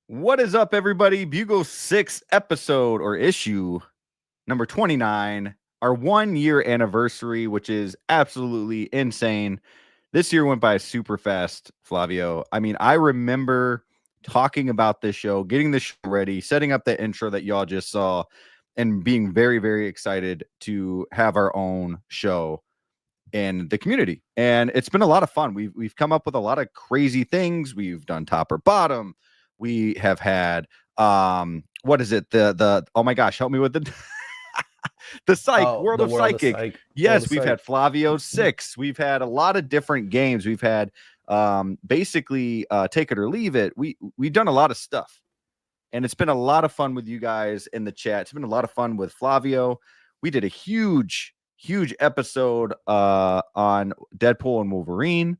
What is up, everybody? Bugle 6 episode or issue number 29, our 1-year anniversary, which is absolutely insane. This year went by super fast, Flavio. I mean, I remember talking about this show, getting the show ready, setting up the intro that y'all just saw, and being very, very excited to have our own show in the community. And it's been a lot of fun. We've come up with a lot of crazy things. We've done top or bottom. We have had what is it? The oh my gosh, help me with the the psych world of psychic. Yes, we've had Flavio 6. We've had a lot of different games. We've had basically take it or leave it. We've done a lot of stuff, and it's been a lot of fun with you guys in the chat. It's been a lot of fun with Flavio. We did a huge episode on Deadpool and Wolverine,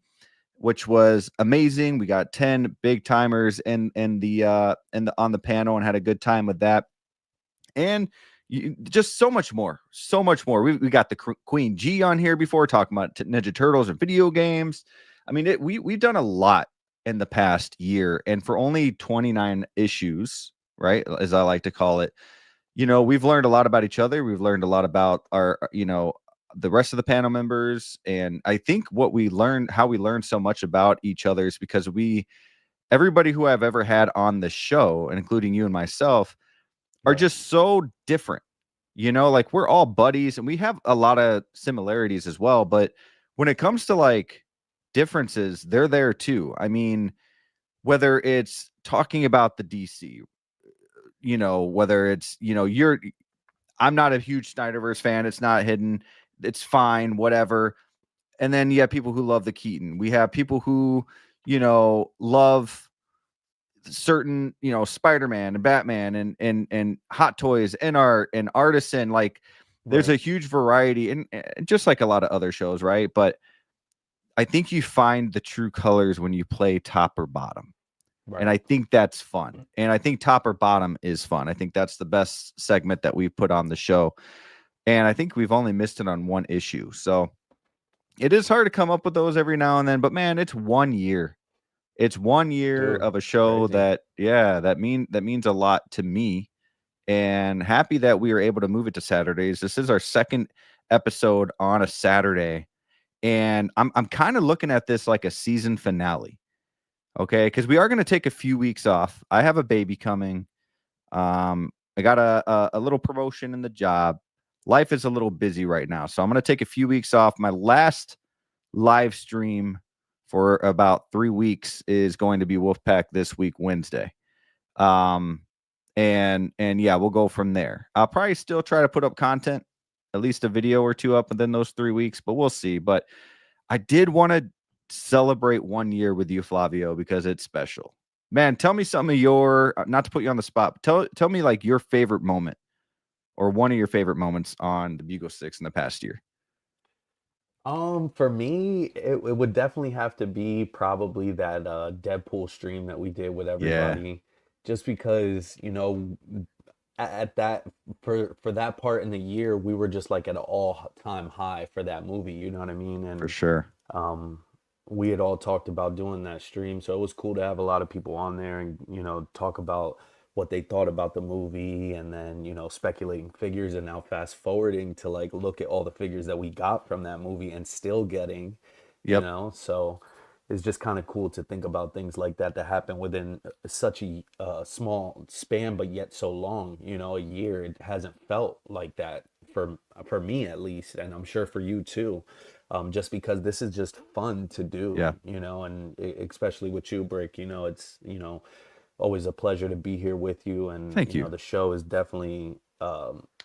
which was amazing. We got 10 big timers on the panel and had a good time with that. And just so much more. We got the Queen G on here before, talking about Ninja Turtles and video games. I mean, we've done a lot in the past year, and for only 29 issues, right, as I like to call it, you know, we've learned a lot about each other. We've learned a lot about our, you know, the rest of the panel members. And I think how we learned so much about each other is because everybody who I've ever had on the show, and including you and myself, are just so different. You know, like, we're all buddies and we have a lot of similarities as well. But when it comes to like differences, they're there too. I mean, whether it's talking about the DC, you know, whether it's, you know, I'm not a huge Snyderverse fan. It's not hidden. It's fine, whatever. And then you have people who love the Keaton. We have people who, you know, love certain, you know, Spider-Man and Batman and Hot Toys and art and artisan. Like, there's a huge variety, and just like a lot of other shows, right? But I think you find the true colors when you play top or bottom. Right. And I think that's fun. And I think top or bottom is fun. I think that's the best segment that we've put on the show. And I think we've only missed it on one issue. So it is hard to come up with those every now and then. But man, it's 1 year. It's 1 year of a show that means a lot to me. And happy that we were able to move it to Saturdays. This is our second episode on a Saturday. And I'm kind of looking at this like a season finale. Okay, because we are going to take a few weeks off. I have a baby coming. I got a little promotion in the job. Life is a little busy right now, so I'm going to take a few weeks off. My last live stream for about 3 weeks is going to be Wolfpack this week, Wednesday. And yeah, we'll go from there. I'll probably still try to put up content, at least a video or two up within those 3 weeks, but we'll see. But I did want to celebrate 1 year with you, Flavio, because it's special. Man, tell me some of your, not to put you on the spot, but tell me like your favorite moment or one of your favorite moments on the Bugle 6 in the past year. For me, it would definitely have to be probably that Deadpool stream that we did with Yeah, everybody, just because, you know, at that for that part in the year, we were just like at an all-time high for that movie, you know what I mean? for And sure. um we had all talked about doing that stream, so it was cool to have a lot of people on there and, you know, talk about what they thought about the movie, and then, you know, speculating figures, and now fast forwarding to like look at all the figures that we got from that movie and still getting, you Yep. know. So it's just kind of cool to think about things like that that happen within such a small span, but yet so long. You know, a year. It hasn't felt like that for me at least, and I'm sure for you too. Just because this is just fun to do, Yeah. you know, and especially with you, Brick. You know, it's, you know, always a pleasure to be here with you, and Thank you know, you. the show is definitely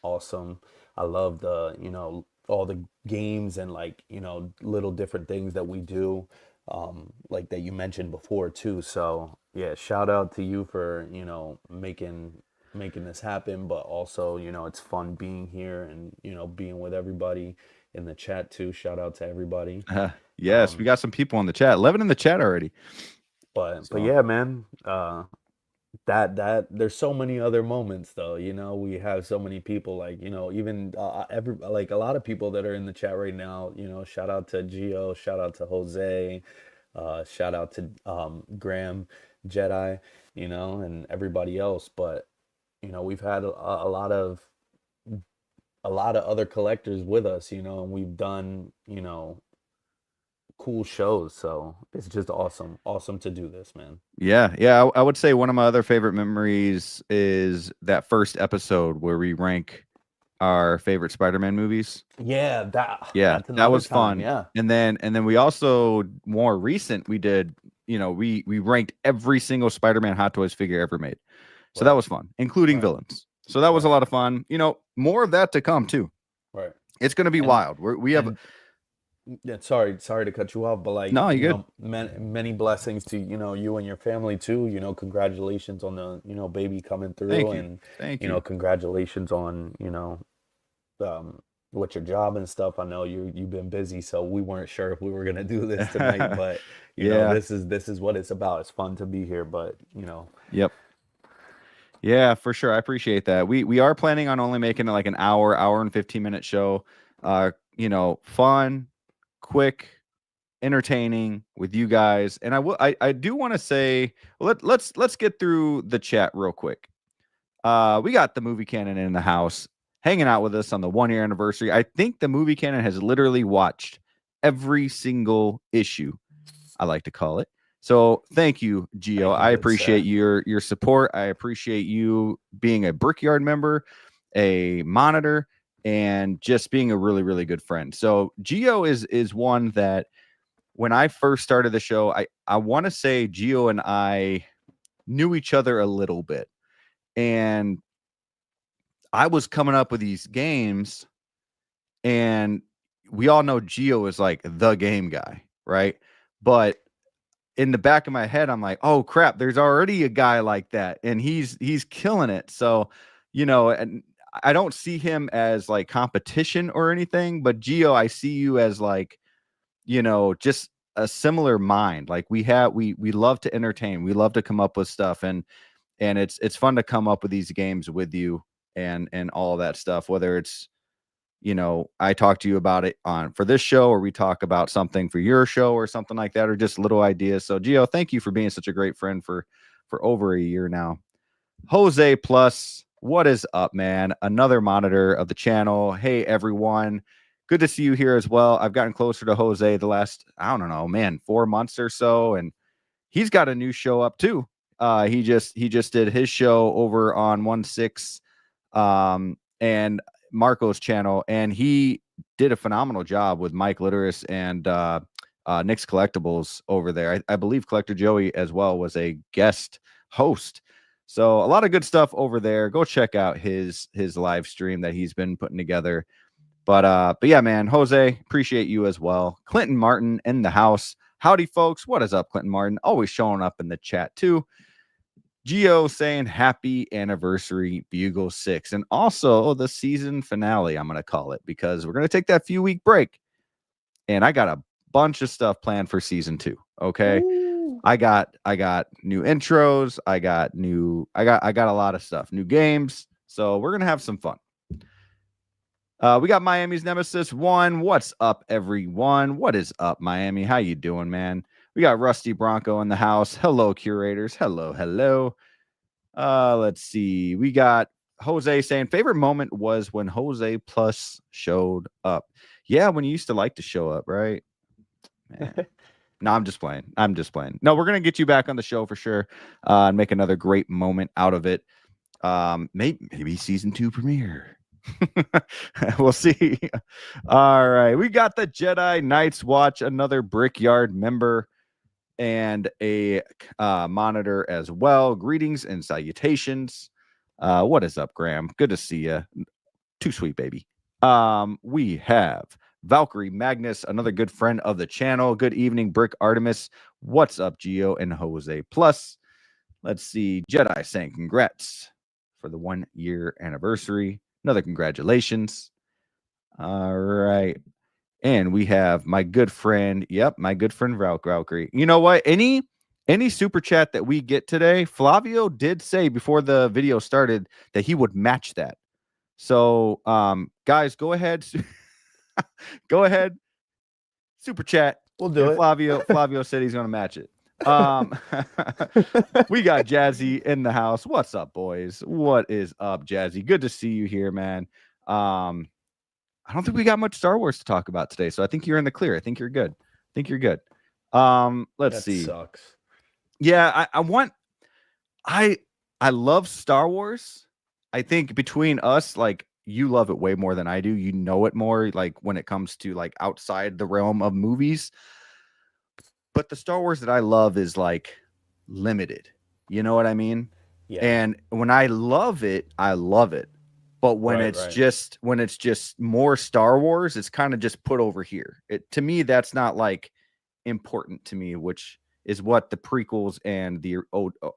awesome. I love the, you know, all the games and, like, you know, little different things that we do, like that you mentioned before too. So yeah, shout out to you for, you know, making this happen, but also, you know, it's fun being here and, you know, being with everybody in the chat too. Shout out to everybody. Yes, we Um, got some people in the chat. 11 in the chat already. but So yeah, man, that there's so many other moments though, you know. We have so many people, like, you know, even every like a lot of people that are in the chat right now, you know. Shout out to Gio, shout out to Jose, shout out to Graham, Jedi, you know, and everybody else. But you know, we've had a lot of other collectors with us, you know, and we've done, you know, cool shows. So it's just awesome to do this, man. yeah, I would say one of my other favorite memories is that first episode where we rank our favorite Spider-Man movies. Yeah, Yeah, that's that another was time. fun. Yeah. And then we also, more recent, we did, we ranked every single Spider-Man Hot Toys figure ever made. So that Right. was fun, including Right. villains. So that was a Right. lot of fun. More of that to come too. Right. It's going to be And wild. We have and yeah, sorry to cut you off, but like, no, you you good. know, many blessings to, you know, you and your family too. You know, congratulations on the, you know, baby coming through, Thank you. and Thank you know, you. congratulations on, you know, um with your job and stuff. I know you've been busy, so we weren't sure if we were gonna do this tonight, but you know, Yeah. this is what it's about. It's fun to be here, but you know, Yep. Yeah, for sure. I appreciate that. We are planning on only making it like an hour and 15-minute show. Fun, quick, entertaining with you guys. And I do want to say, let's get through the chat real quick. We got the movie canon in the house hanging out with us on the 1 year anniversary. I think the movie canon has literally watched every single issue, I like to call it. So thank you, Gio. thank you, I good appreciate sir. your support. I appreciate you being a Brickyard member, a monitor, and just being a really, really good friend. So Gio is one that when I first started the show, I want to say Gio and I knew each other a little bit. And I was coming up with these games, and we all know Gio is like the game guy, right? But in the back of my head, I'm like, oh crap, there's already a guy like that, and he's killing it. So, and I don't see him as like competition or anything, but Gio, I see you as like, just a similar mind. Like we love to entertain, we love to come up with stuff, and it's fun to come up with these games with you and all that stuff, whether it's I talk to you about it on for this show, or we talk about something for your show or something like that, or just little ideas. So Gio, thank you for being such a great friend for over a year now. Jose Plus, what is up, man? Another monitor of the channel. Hey everyone. Good to see you here as well. I've gotten closer to Jose the last, I don't know, man, 4 months or so. And he's got a new show up too. He just did his show over on 1/6 and Marco's channel, and he did a phenomenal job with Mike Litteris and Nick's Collectibles over there. I believe Collector Joey as well was a guest host. So a lot of good stuff over there. Go check out his live stream that he's been putting together. But yeah, man, Jose, appreciate you as well. Clinton Martin in the house. Howdy, folks. What is up, Clinton Martin? Always showing up in the chat too. Geo saying happy anniversary, Bugle 6, and also the season finale, I'm going to call it, because we're going to take that few week break. And I got a bunch of stuff planned for season 2. Okay. Ooh. I got new intros. I got a lot of stuff, new games. So we're going to have some fun. We got Miami's Nemesis 1. What's up, everyone? What is up, Miami? How you doing, man? We got Rusty Bronco in the house. Hello, curators. Hello, hello. Let's see. We got Jose saying favorite moment was when Jose Plus showed up. Yeah, when you used to like to show up, right? Man. No, I'm just playing. No, we're gonna get you back on the show for sure. And make another great moment out of it. Maybe season 2 premiere. We'll see. All right, we got the Jedi Knights Watch, another Brickyard member, and a monitor as well. Greetings and salutations. What is up, Graham? Good to see you. Too sweet, baby. We have Valkyrie Magnus, another good friend of the channel. Good evening, Brick Artemis. What's up, Geo and Jose Plus? Let's see. Jedi saying congrats for the 1 year anniversary. Another congratulations. All right. And we have my good friend. Yep, my good friend Valkyrie. You know what? Any super chat that we get today, Flavio did say before the video started that he would match that. So, guys, go ahead. Go ahead. Super chat. We'll do it. Flavio said he's going to match it. We got Jazzy in the house. What's up, boys? What is up, Jazzy? Good to see you here, man. I don't think we got much Star Wars to talk about today, so I think you're in the clear. I think you're good. Let's see. Sucks. Yeah, I love Star Wars. I think between us, like, you love it way more than I do. You know it more, like, when it comes to like outside the realm of movies. But the Star Wars that I love is like limited. You know what I mean? Yeah. And when I love it, I love it. But when it's just more Star Wars, it's kind of just put over here. To me, that's not like important to me, which is what the prequels and the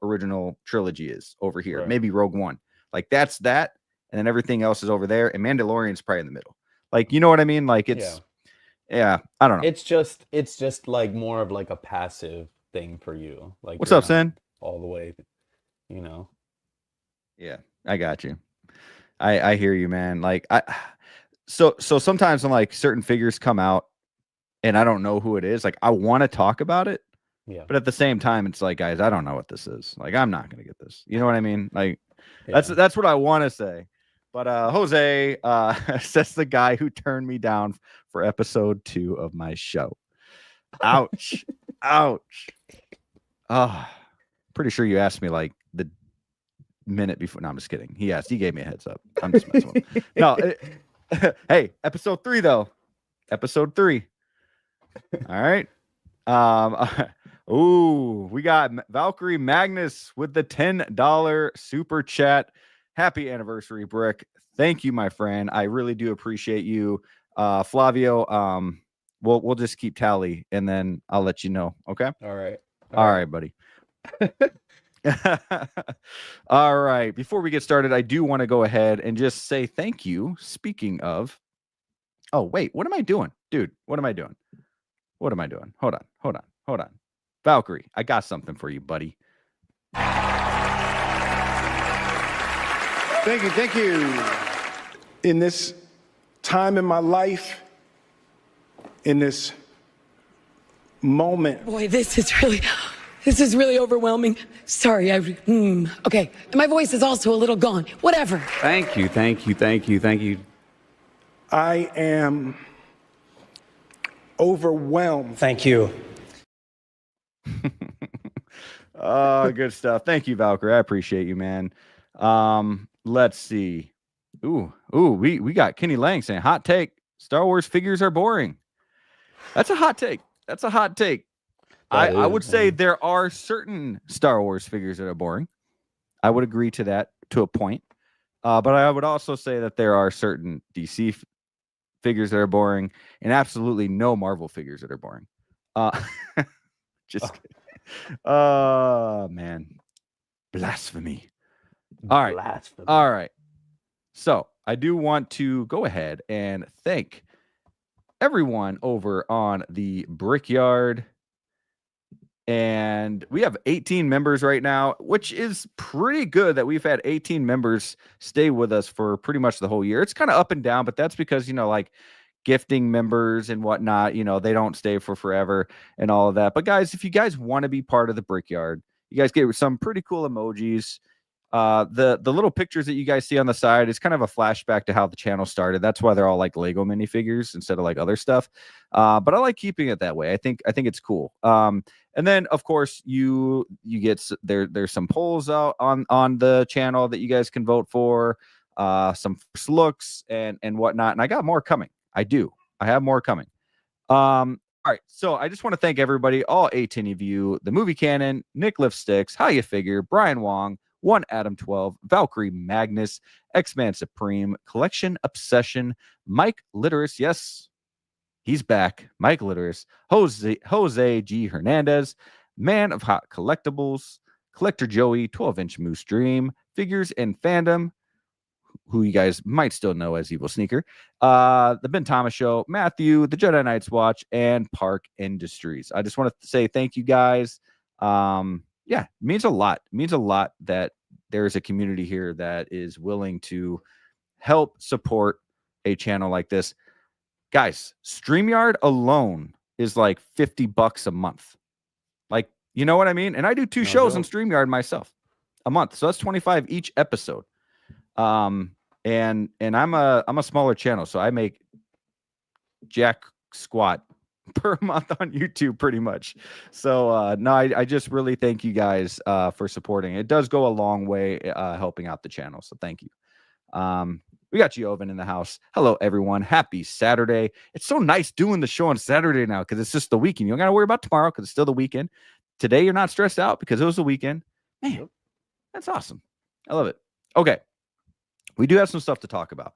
original trilogy is over here. Right. Maybe Rogue One. Like that's that. And then everything else is over there. And Mandalorian's probably in the middle. Like, you know what I mean? Like yeah, I don't know. It's just like more of like a passive thing for you. Like, what's up, Sen? All the way, you know. Yeah, I got you. I hear you, man. Like so sometimes when like certain figures come out and I don't know who it is, like I want to talk about it. Yeah. But at the same time, it's like, guys, I don't know what this is. Like, I'm not gonna get this. You know what I mean? Like, that's what I want to say. But Jose says the guy who turned me down for episode 2 of my show. Ouch. Ouch. Oh, pretty sure you asked me like the minute before. No, I'm just kidding. He gave me a heads up. I'm just messing with him. No, hey, episode 3 though. Episode 3. All right. Ooh, we got Valkyrie Magnus with the $10 super chat. Happy anniversary, Brick. Thank you, my friend. I really do appreciate you. Flavio, we'll just keep tally and then I'll let you know. Okay. All right. All right, buddy. All right. Before we get started, I do want to go ahead and just say thank you. Speaking of, oh, wait, what am I doing? Dude, what am I doing? Hold on. Valkyrie, I got something for you, buddy. Thank you. In this time in my life, in this moment. Boy, this is really overwhelming. Sorry, okay. My voice is also a little gone. Whatever. Thank you. I am overwhelmed. Thank you. Good stuff. Thank you, Valkyrie. I appreciate you, man. Let's see. We got Kenny Lang saying hot take. Star Wars figures are boring. That's a hot take. That's a hot take. I would say there are certain Star Wars figures that are boring. I would agree to that to a point. But I would also say that there are certain DC figures that are boring and absolutely no Marvel figures that are boring. Just kidding. Man. Blasphemy. All right. Blasphemy. All right. So I do want to go ahead and thank everyone over on the Brickyard. And we have 18 members right now, which is pretty good that we've had 18 members stay with us for pretty much the whole year. It's kind of up and down, but that's because, like gifting members and whatnot, they don't stay for forever and all of that. But guys, if you guys want to be part of the Brickyard, you guys get some pretty cool emojis. The little pictures that you guys see on the side is kind of a flashback to how the channel started. That's why they're all like Lego minifigures instead of like other stuff. But I like keeping it that way. I think it's cool. And then of course you get there's some polls out on the channel that you guys can vote for, some first looks and whatnot. And I got more coming. I have more coming. All right, so I just want to thank everybody, all 18 of you, the Movie Cannon, Nick Liftsticks, How You Figure, Brian Wong, One Adam 12, Valkyrie Magnus, X-Man Supreme, Collection Obsession, Mike Litteris, yes, he's back, Mike Litteris, Jose G. Hernandez, Man of Hot Collectibles, Collector Joey, 12-inch Moose Dream, Figures and Fandom, who you guys might still know as Evil Sneaker, the Ben Thomas Show, Matthew, the Jedi Knights Watch, and Park Industries. I just want to say thank you guys. Yeah, it means a lot. It means a lot that there's a community here that is willing to help support a channel like this. Guys, StreamYard alone is like $50 a month. Like, you know what I mean? And I do two shows on StreamYard myself a month. So that's $25 each episode. And I'm a smaller channel, so I make jack squat per month on YouTube pretty much. So no, I just really thank you guys for supporting. It does go a long way helping out the channel. So thank you. We got Jovan in the house. Hello everyone. Happy Saturday. It's so nice doing the show on Saturday now because it's just the weekend. You don't gotta worry about tomorrow because it's still the weekend. Today you're not stressed out because it was the weekend. Man, that's awesome. I love it. Okay. We do have some stuff to talk about.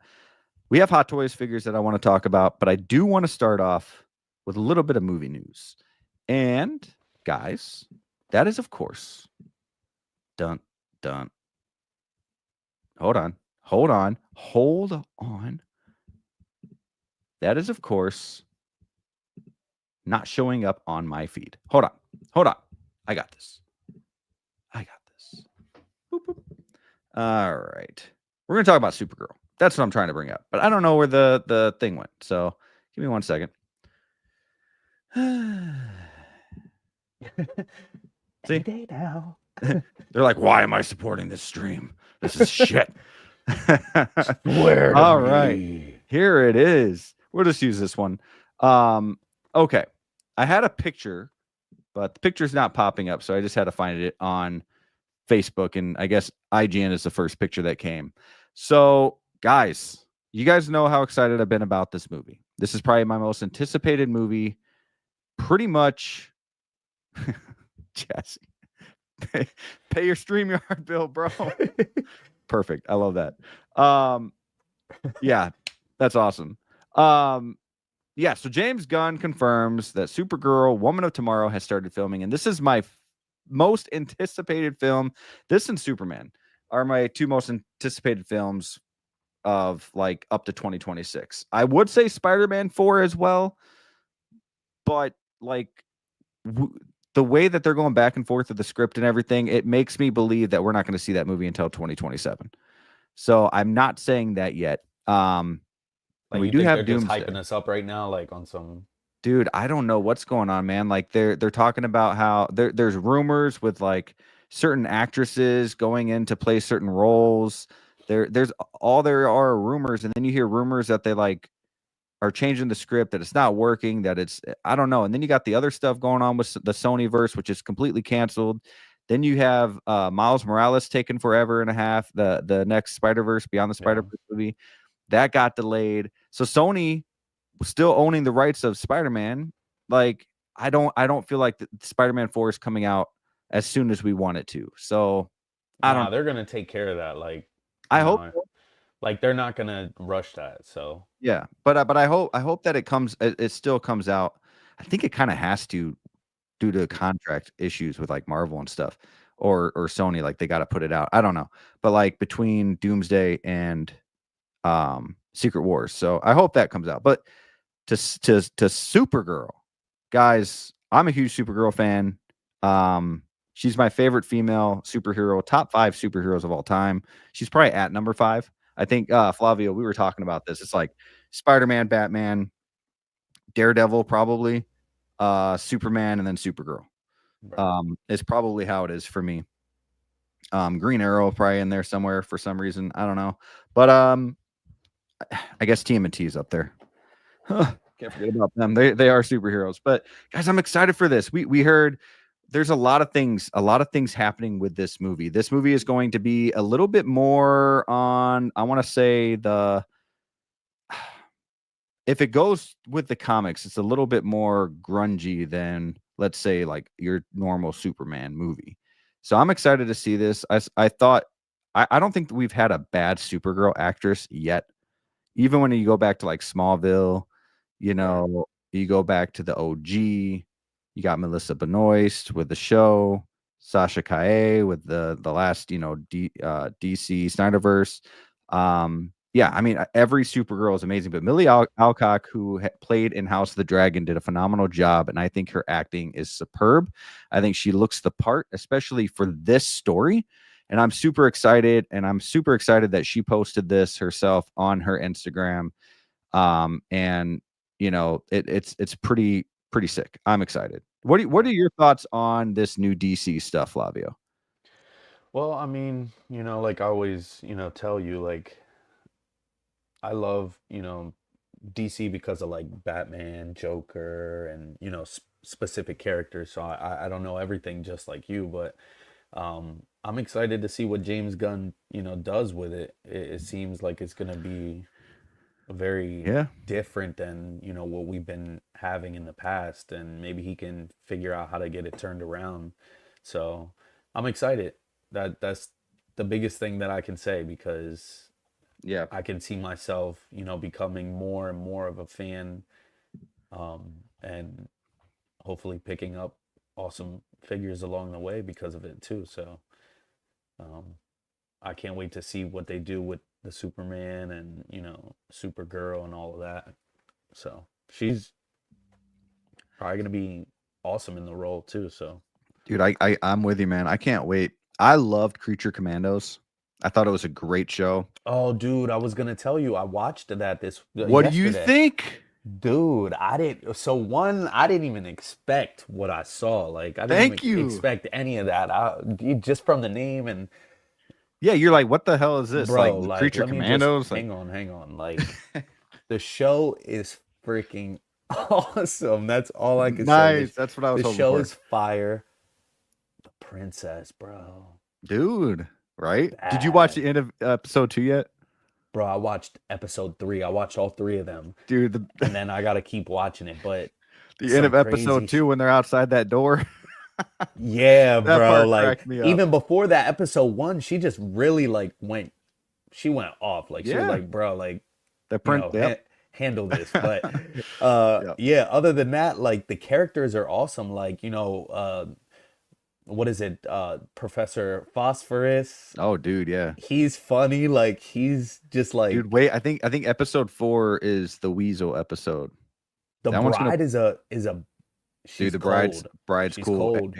We have Hot Toys figures that I want to talk about, but I do want to start off with a little bit of movie news. And guys, that is, of course, dun. Hold on. That is, of course, not showing up on my feed. Hold on. I got this. Boop, boop. All right. We're going to talk about Supergirl. That's what I'm trying to bring up. But I don't know where the thing went. So give me 1 second. See? Now. They're like, why am I supporting this stream? This is shit. All right. Here it is. We'll just use this one. Okay. I had a picture, but the picture's not popping up. So I just had to find it on Facebook. And I guess IGN is the first picture that came. So, guys, you guys know how excited I've been about this movie. This is probably my most anticipated movie. Pretty much, Jesse, pay your StreamYard bill, bro. Perfect. I love that. Yeah, that's awesome. Yeah, so James Gunn confirms that Supergirl, Woman of Tomorrow has started filming, and this is my most anticipated film. This and Superman are my two most anticipated films of like up to 2026. I would say Spider-Man 4 as well, but like the way that they're going back and forth with the script and everything, it makes me believe that we're not going to see that movie until 2027. So I'm not saying that yet. Like we do have Doomsday. Doomsday. Hyping us up right now, like on some. Dude, I don't know what's going on, man. Like they're talking about how there's rumors with like certain actresses going in to play certain roles. There are rumors, and then you hear rumors that they like are changing the script, that it's not working, that it's I don't know. And then you got the other stuff going on with the Sonyverse, which is completely canceled. Then you have Miles Morales taking forever and a half. The next Spider-Verse, Beyond the Spider-Verse movie, that got delayed. So Sony was still owning the rights of Spider-Man. Like, I don't feel like the Spider-Man 4 is coming out as soon as we want it to. So I don't. They're gonna take care of that. Like, I hope. Like, they're not gonna rush that. So Yeah, but I hope that it still comes out. I think it kind of has to, due to contract issues with like Marvel and stuff, or Sony, like they got to put it out. I don't know, but like between Doomsday and Secret Wars, so I hope that comes out. But to Supergirl, guys, I'm a huge Supergirl fan. She's my favorite female superhero, top 5 superheroes of all time. She's probably at number 5. I think Flavio, we were talking about this. It's like Spider-Man, Batman, Daredevil, probably, Superman, and then Supergirl. Is probably how it is for me. Green Arrow probably in there somewhere for some reason. I don't know. But I guess TMNT is up there. Can't forget about them. They are superheroes. But guys, I'm excited for this. We heard there's a lot of things happening with this movie. This movie is going to be a little bit more on, I want to say, if it goes with the comics, it's a little bit more grungy than, let's say, like your normal Superman movie. So I'm excited to see this. I don't think that we've had a bad Supergirl actress yet. Even when you go back to like Smallville, you know, you go back to the OG, you got Melissa Benoist with the show, Sasha Calle with the last, DC Snyderverse. Yeah, I mean, every Supergirl is amazing, but Millie Alcock, who played in House of the Dragon, did a phenomenal job, and I think her acting is superb. I think she looks the part, especially for this story, and I'm super excited, that she posted this herself on her Instagram, and it's pretty sick. I'm excited. What are your thoughts on this new DC stuff, Flavio? Well, I mean, like I always, tell you, like, I love, DC because of like Batman, Joker, and specific characters. So I don't know everything just like you, but I'm excited to see what James Gunn does with it. It seems like it's gonna be very different than what we've been having in the past, and maybe he can figure out how to get it turned around. So I'm excited. That's the biggest thing that I can say, because I can see myself, becoming more and more of a fan, and hopefully picking up awesome figures along the way because of it too. So I can't wait to see what they do with the Superman and Supergirl and all of that. So she's probably gonna be awesome in the role too. So, dude, I'm with you, man. I can't wait. I loved Creature Commandos. I thought it was a great show. Oh, dude, I was gonna tell you, I watched that What do you think? Dude, I didn't even expect what I saw. Like, I didn't expect any of that. Just from the name, and yeah, you're like, what the hell is this? Bro, like Creature Commandos? Hang on. Like, the show is freaking awesome. That's all I can say. Nice. That's what I was hoping for. The show is fire. The princess, bro. Dude, right? Did you watch the end of episode 2 yet? Bro, I watched episode 3. I watched all 3 of them. Dude, and then I gotta keep watching it. But the end of episode 2 when they're outside that door. Yeah, bro. Like, even before that, episode 1, she just really like went off. Like, she was like, bro, like, the handle this. But other than that, like, the characters are awesome. Like, what is it? Professor Phosphorus. Oh, dude, yeah. He's funny. Like, he's just like, dude, wait, I think episode 4 is the Weasel episode. The bride is a she's dude, the bride's she's cool. Cold.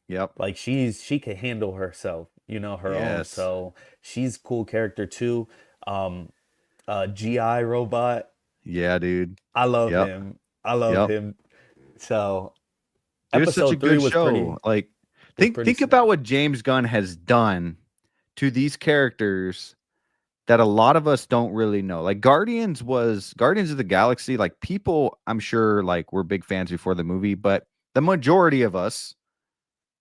Yep. Like, she can handle herself, her own. So she's a cool character too. GI Robot. Yeah, dude. I love him. I love him. So dude, episode 3 was show. Pretty. Like, think about what James Gunn has done to these characters that a lot of us don't really know. Like, Guardians of the Galaxy. Like, people, I'm sure, like, were big fans before the movie, but the majority of us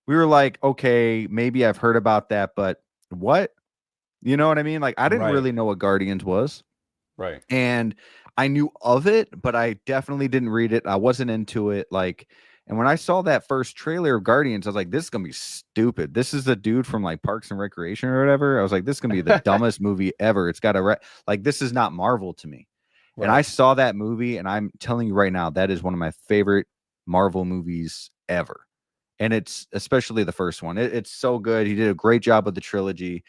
we were like, okay, maybe I've heard about that, but what? You know what I mean? Like, I didn't Right. really know what Guardians was. Right. And I knew of it, but I definitely didn't read it. I wasn't into it. Like, and when I saw that first trailer of Guardians, I was like, this is gonna be stupid. This is the dude from like Parks and Recreation or whatever. I was like, this is gonna be the dumbest movie ever. It's got a like, this is not Marvel to me. And I Right. saw that movie, and I'm telling you right now, that is one of my favorite Marvel movies ever. And it's especially the first one. It's so good. He did a great job with the trilogy.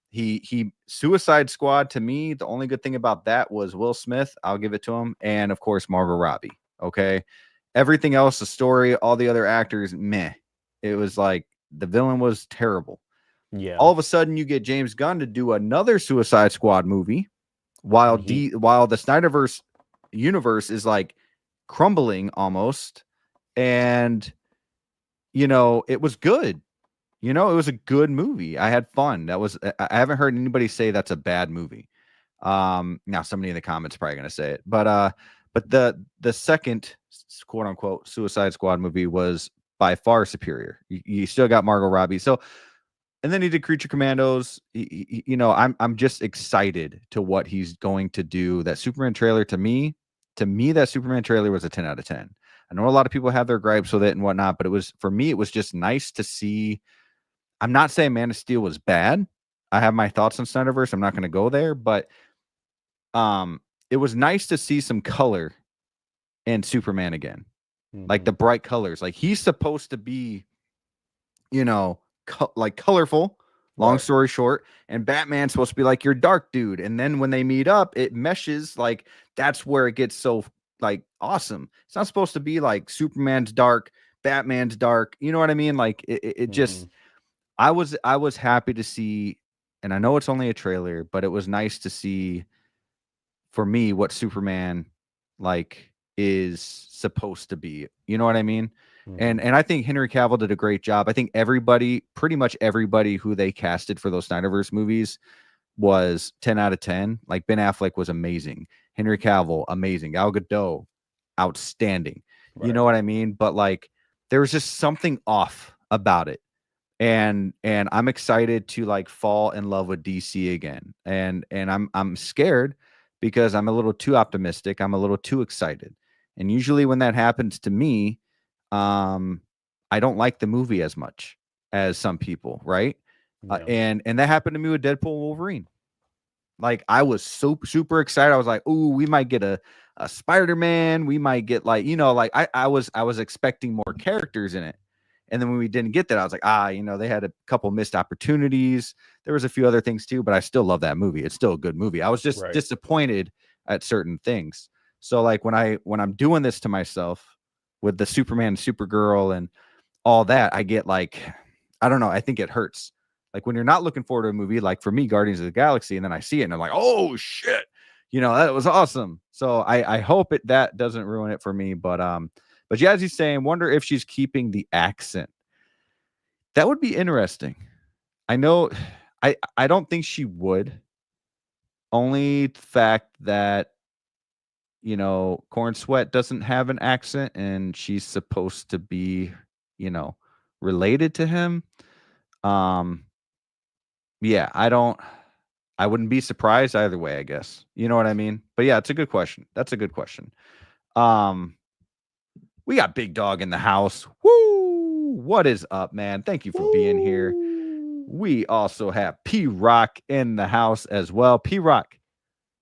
He Suicide Squad, to me, the only good thing about that was Will Smith. I'll give it to him, and of course Margot Robbie. Okay, everything else, the story, all the other actors, meh. It was like the villain was terrible. Yeah. All of a sudden, you get James Gunn to do another Suicide Squad movie, while And while the Snyderverse universe is like crumbling almost, and it was good. It was a good movie. I had fun. I haven't heard anybody say that's a bad movie. Now somebody in the comments is probably gonna say it, but the second quote unquote Suicide Squad movie was by far superior. You still got Margot Robbie. So, and then he did Creature Commandos. I'm just excited to what he's going to do. That Superman trailer to me, that Superman trailer was a 10 out of 10. I know a lot of people have their gripes with it and whatnot, but for me, it was just nice to see. I'm not saying Man of Steel was bad. I have my thoughts on Snyderverse. I'm not going to go there, but it was nice to see some color in Superman again. Like the bright colors. Like he's supposed to be, like colorful, long story short, and Batman's supposed to be like your dark dude. And then when they meet up, it meshes. Like that's where it gets so like awesome. It's not supposed to be like Superman's dark, Batman's dark. You know what I mean? Like it just I was happy to see, and I know it's only a trailer, but it was nice to see for me what Superman like is supposed to be. You know what I mean? And I think Henry Cavill did a great job. I think pretty much everybody who they casted for those Snyderverse movies was 10 out of 10. Like Ben Affleck was amazing. Henry Cavill, amazing. Gal Gadot, outstanding. You know what I mean? But like there was just something off about it. And I'm excited to like fall in love with DC again. And I'm scared because I'm a little too optimistic. I'm a little too excited. And usually when that happens to me, I don't like the movie as much as some people, right? And that happened to me with Deadpool and Wolverine. Like I was super excited. I was like, "Ooh, we might get a Spider-Man. We might get like, like I was expecting more characters in it." And then when we didn't get that, I was like, they had a couple missed opportunities. There was a few other things too, but I still love that movie. It's still a good movie. I was just disappointed at certain things. So like when I'm doing this to myself with the Superman, Supergirl, and all that, I get like, I don't know. I think it hurts. Like when you're not looking forward to a movie, like for me, Guardians of the Galaxy, and then I see it and I'm like, oh shit, that was awesome. So I hope that doesn't ruin it for me. But yeah, as he's saying, wonder if she's keeping the accent. That would be interesting. I know I don't think she would. Only the fact that Corn Sweat doesn't have an accent and she's supposed to be, related to him. Yeah, I wouldn't be surprised either way, I guess. You know what I mean? But yeah, it's a good question. That's a good question. We got Big Dog in the house. Woo! What is up, man? Thank you for being here. We also have P Rock in the house as well. P Rock,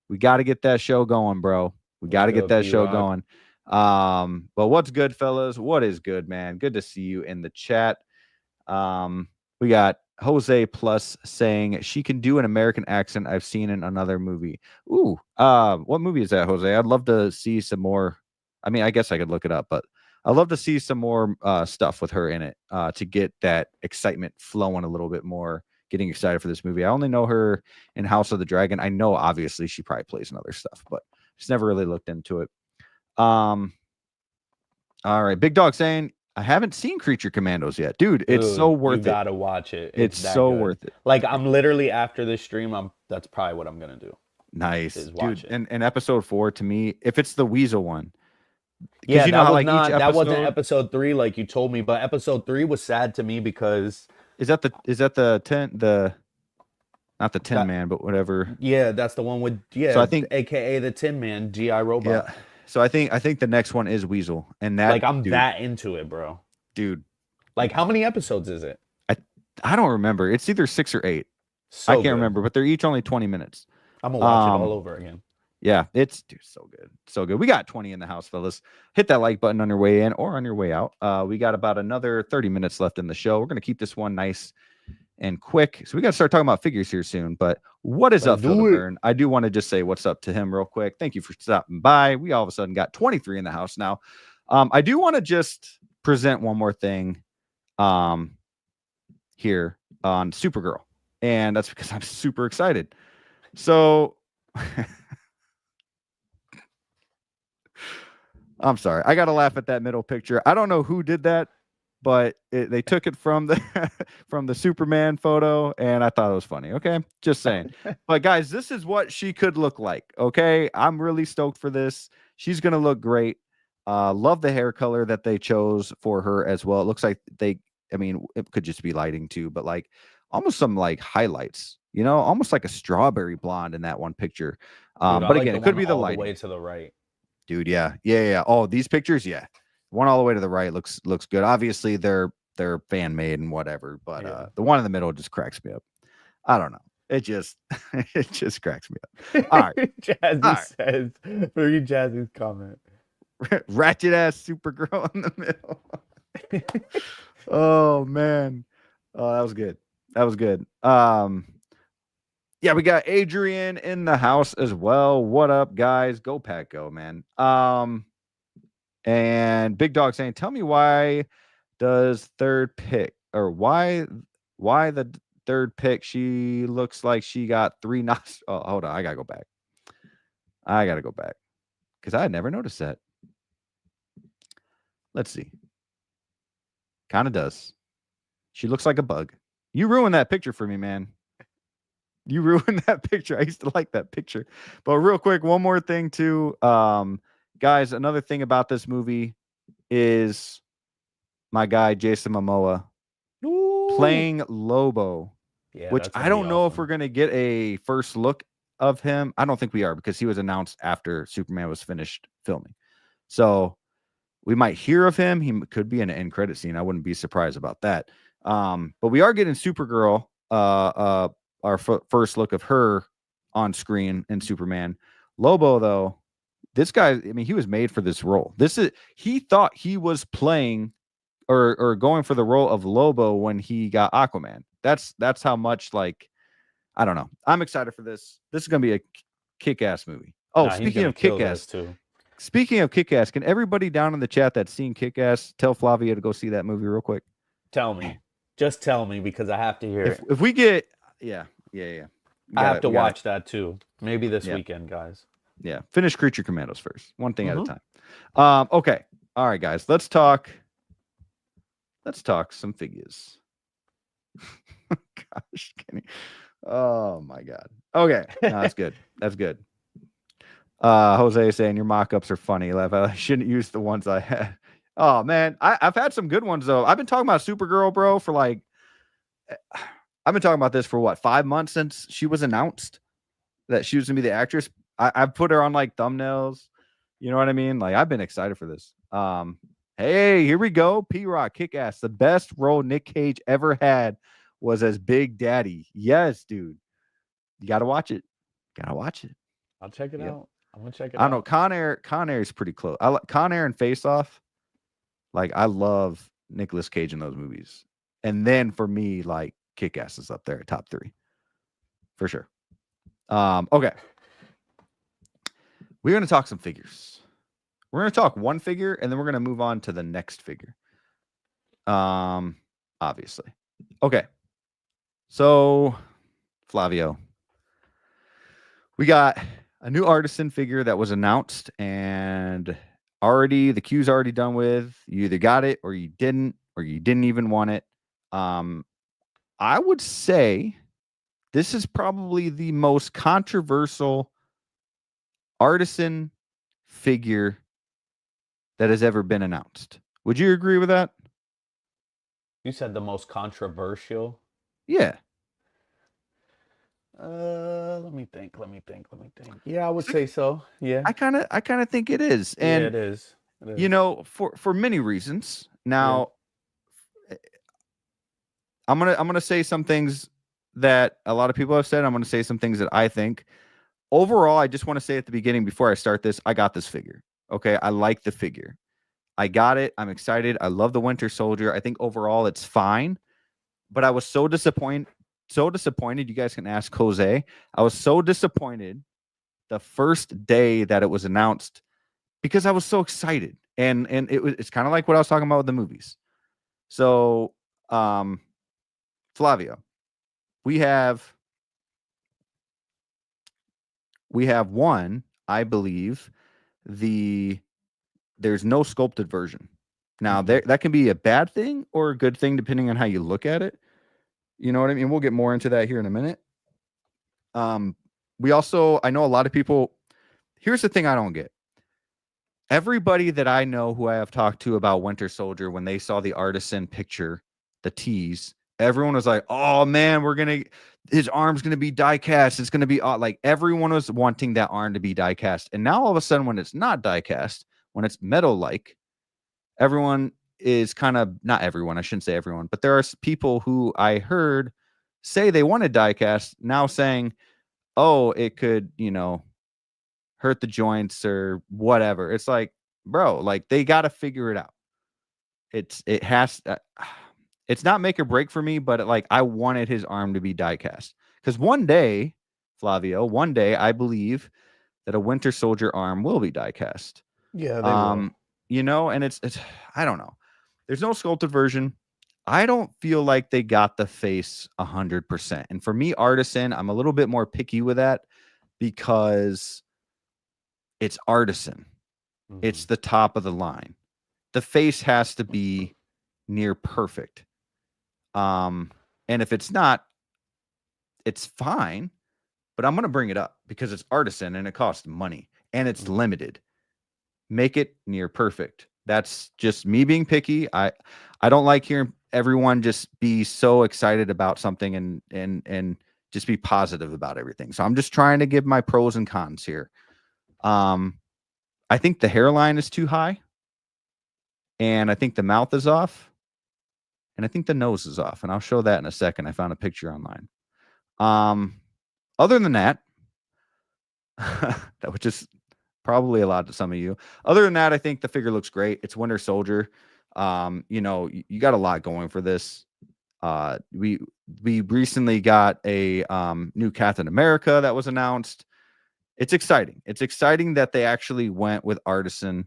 we got to get that show going, bro. We got to get that show going. But what's good, fellas? What is good, man? Good to see you in the chat. We got Jose Plus saying she can do an American accent I've seen in another movie. Ooh, what movie is that, Jose? I'd love to see some more. I mean, I guess I could look it up, but I'd love to see some more stuff with her in it to get that excitement flowing a little bit more, getting excited for this movie. I only know her in House of the Dragon. I know, obviously, she probably plays in other stuff, but just never really looked into it. All right. Big Dog saying, I haven't seen Creature Commandos yet. Dude, it's so worth it. You gotta watch it. It's so worth it. Like, I'm literally, after this stream, that's probably what I'm gonna do. Nice. Dude, and episode 4, to me, if it's the Weasel one, Yeah, you know that how was like not each that wasn't episode episode 3 like you told me, but episode 3 was sad to me because is that the 10 the not the Tin that Man, but whatever. yeah, that's the one with So I think aka the Tin Man, GI Robot. yeah. So I think the next one is Weasel, and that Like I'm dude, that into it, bro. dude, Like how many episodes is it? I I don't remember. It's either 6 or 8. I So can't good. remember, but they're each only 20 minutes. I'm gonna watch it all over again. Yeah, it's dude, so good. So good. We got 20 in the house, fellas. Hit that like button on your way in or on your way out. We got about another 30 minutes left in the show. We're gonna keep this one nice and quick. So we got to start talking about figures here soon. But what is up, Phil Byrne? I do want to just say what's up to him real quick. Thank you for stopping by. We all of a sudden got 23 in the house now. I do want to just present one more thing here on Supergirl. And that's because I'm super excited. So I'm sorry. I got to laugh at that middle picture. I don't know who did that, but they took it from the from the Superman photo, and I thought it was funny. Okay, just saying. But guys, this is what she could look like. Okay, I'm really stoked for this. She's gonna look great. Love the hair color that they chose for her as well. It looks like I mean, it could just be lighting too, but like almost some like highlights. You know, almost like a strawberry blonde in that one picture. Dude, But again, it could be the all lighting. the way to the right. Dude, yeah. Oh, these pictures, yeah. One all the way to the right looks good. Obviously, they're fan made and whatever, but the one in the middle just cracks me up. I don't know. It just it just cracks me up. All right. Jazzy says, read Jazzy's comment. Ratchet ass Supergirl in the middle. Oh man. Oh, that was good. That was good. Yeah, we got Adrian in the house as well. What up, guys? Go Pack Go, man. And Big Dog saying, tell me why does third pick or why the third pick? She looks like she got 3 knocks. Oh, hold on. I gotta go back because I had never noticed that. Let's see. Kind of does. She looks like a bug. You ruined that picture for me, man. You ruined that picture. I used to like that picture. But real quick, one more thing too. Guys, another thing about this movie is my guy Jason Momoa playing Lobo, which I don't know if we're going to get a first look of him. I don't think we are because he was announced after Superman was finished filming. So we might hear of him. He could be in an end credit scene. I wouldn't be surprised about that. But we are getting Supergirl, our first look of her on screen in Superman. Lobo, though, this guy, I mean, he was made for this role. He thought he was playing or going for the role of Lobo when he got Aquaman. That's how much, like, I don't know. I'm excited for this. This is gonna be a kick-ass movie. Oh, speaking of kick-ass too. Speaking of kick-ass, can everybody down in the chat that's seen Kick-Ass tell Flavio to go see that movie real quick? Tell me. Just tell me because I have to hear it. If we get yeah. I have to watch that too. Maybe this weekend, guys. Yeah. Finish Creature Commandos first. One thing at a time. Okay. All right, guys. Let's talk some figures. Gosh, Kenny. Oh my God. Okay. No, that's good. That's good. Jose saying your mock-ups are funny. I shouldn't use the ones I had. Oh man, I've had some good ones though. I've been talking about Supergirl, bro, for like I've been talking about this for what, 5 months since she was announced that she was gonna be the actress. I've put her on like thumbnails. You know what I mean? Like I've been excited for this. Hey, here we go. P-Rock, Kick-Ass. The best role Nick Cage ever had was as Big Daddy. Yes, dude. You gotta watch it. I'll check it out. I'm gonna check it out. I don't know. Con Air is pretty close. I like Con Air and Face Off. Like I love Nicolas Cage in those movies. And then for me, like Kick-Ass is up there at top 3. For sure. Okay. We're gonna talk some figures. We're gonna talk one figure and then we're gonna move on to the next figure. Obviously. Okay. So Flavio. We got a new artisan figure that was announced and the queue's already done with. You either got it or you didn't even want it. I would say this is probably the most controversial artisan figure that has ever been announced. Would you agree with that? You said the most controversial. Yeah. Let me think. Yeah, I would say so. Yeah. I kind of think it is. Yeah, And it is. It is. you know, for many reasons. Yeah. Now, I'm going to say some things that a lot of people have said. I'm going to say some things that I think. Overall, I just want to say at the beginning before I start this, I got this figure. Okay? I like the figure. I got it. I'm excited. I love the Winter Soldier. I think overall it's fine. But I was so disappointed. So disappointed. You guys can ask Jose. I was so disappointed the first day that it was announced because I was so excited. And it's kind of like what I was talking about with the movies. So, Flavio, we have one, I believe, there's no sculpted version. Now, that can be a bad thing or a good thing depending on how you look at it. You know what I mean? We'll get more into that here in a minute. We also, I know a lot of people, here's the thing I don't get. Everybody that I know who I have talked to about Winter Soldier, when they saw the artisan picture, the tease, everyone was like, oh man, his arm's going to be die cast. It's going to be like everyone was wanting that arm to be die cast. And now all of a sudden, when it's not die cast, when it's metal like, everyone is kind of, not everyone, I shouldn't say everyone, but there are people who I heard say they wanted die cast now saying, oh, it could, hurt the joints or whatever. It's like, bro, like they got to figure it out. It's not make or break for me, but I wanted his arm to be die cast because one day, Flavio, I believe that a Winter Soldier arm will be die cast. Yeah, they will. And it's I don't know. There's no sculpted version. I don't feel like they got the face 100%. And for me, artisan, I'm a little bit more picky with that because it's artisan. Mm-hmm. It's the top of the line. The face has to be near perfect. And if it's not, it's fine. But I'm going to bring it up because it's artisan and it costs money and it's limited. Make it near perfect. That's just me being picky. I don't like hearing everyone just be so excited about something and just be positive about everything. So I'm just trying to give my pros and cons here. I think the hairline is too high. And I think the mouth is off. And I think the nose is off. And I'll show that in a second. I found a picture online. Other than that, that was just probably a lot to some of you. Other than that, I think the figure looks great. It's Winter Soldier. You got a lot going for this. We recently got a new Captain America that was announced. It's exciting. It's exciting that they actually went with artisan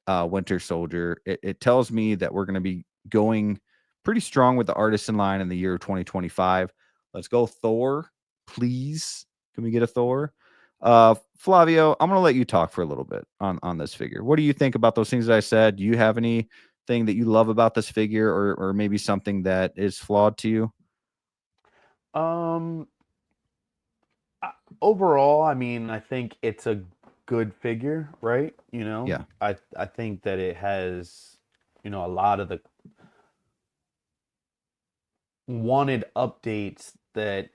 Winter Soldier. It tells me that we're going to be going pretty strong with the artisan line in the year of 2025. Let's go Thor, please. Can we get a Thor? Flavio, I'm going to let you talk for a little bit on this figure. What do you think about those things that I said? Do you have anything that you love about this figure or maybe something that is flawed to you? Overall, I mean, I think it's a good figure, right? Yeah. I think that it has, a lot of the wanted updates that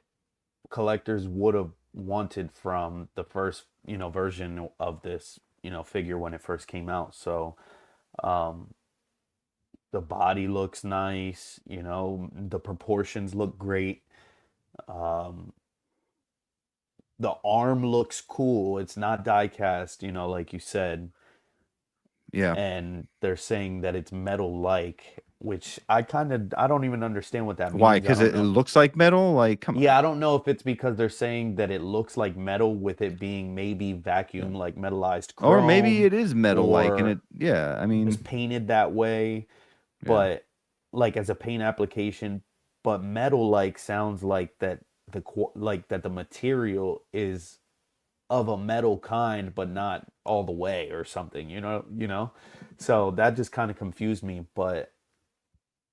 collectors would have wanted from the first, version of this, figure when it first came out. So, the body looks nice, the proportions look great. The arm looks cool. It's not die cast, like you said. Yeah. And they're saying that it's metal-like, which I don't even understand what that means. Why? Because it looks like metal? Come on. Yeah, I don't know if it's because they're saying that it looks like metal with it being maybe vacuum, like metallized chrome. Or maybe it is metal-like and I mean. It's painted that way, but as a paint application, but metal-like sounds like that the material is of a metal kind, but not all the way or something, so that just kind of confused me. But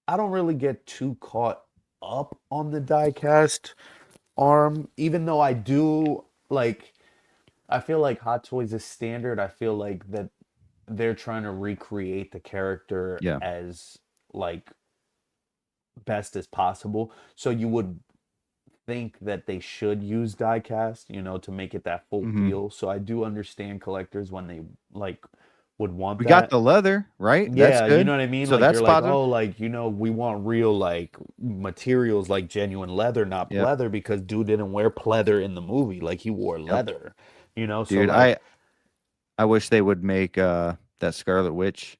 I don't really get too caught up on the die cast arm, even though I do I feel like Hot Toys is standard. I feel like that they're trying to recreate the character Yeah. as like best as possible. So you would think that they should use diecast, you know, to make it that full Hmm. feel. So I do understand collectors when they like would want We got that. the leather, right? That's Yeah, you good. know what I mean? So Like that's they're like, positive. oh, like, you know, we want real like materials like genuine leather, not Yep. pleather, because dude didn't wear pleather in the movie. Like he wore Yep. leather, you know? So Dude, like, I wish they would make that Scarlet Witch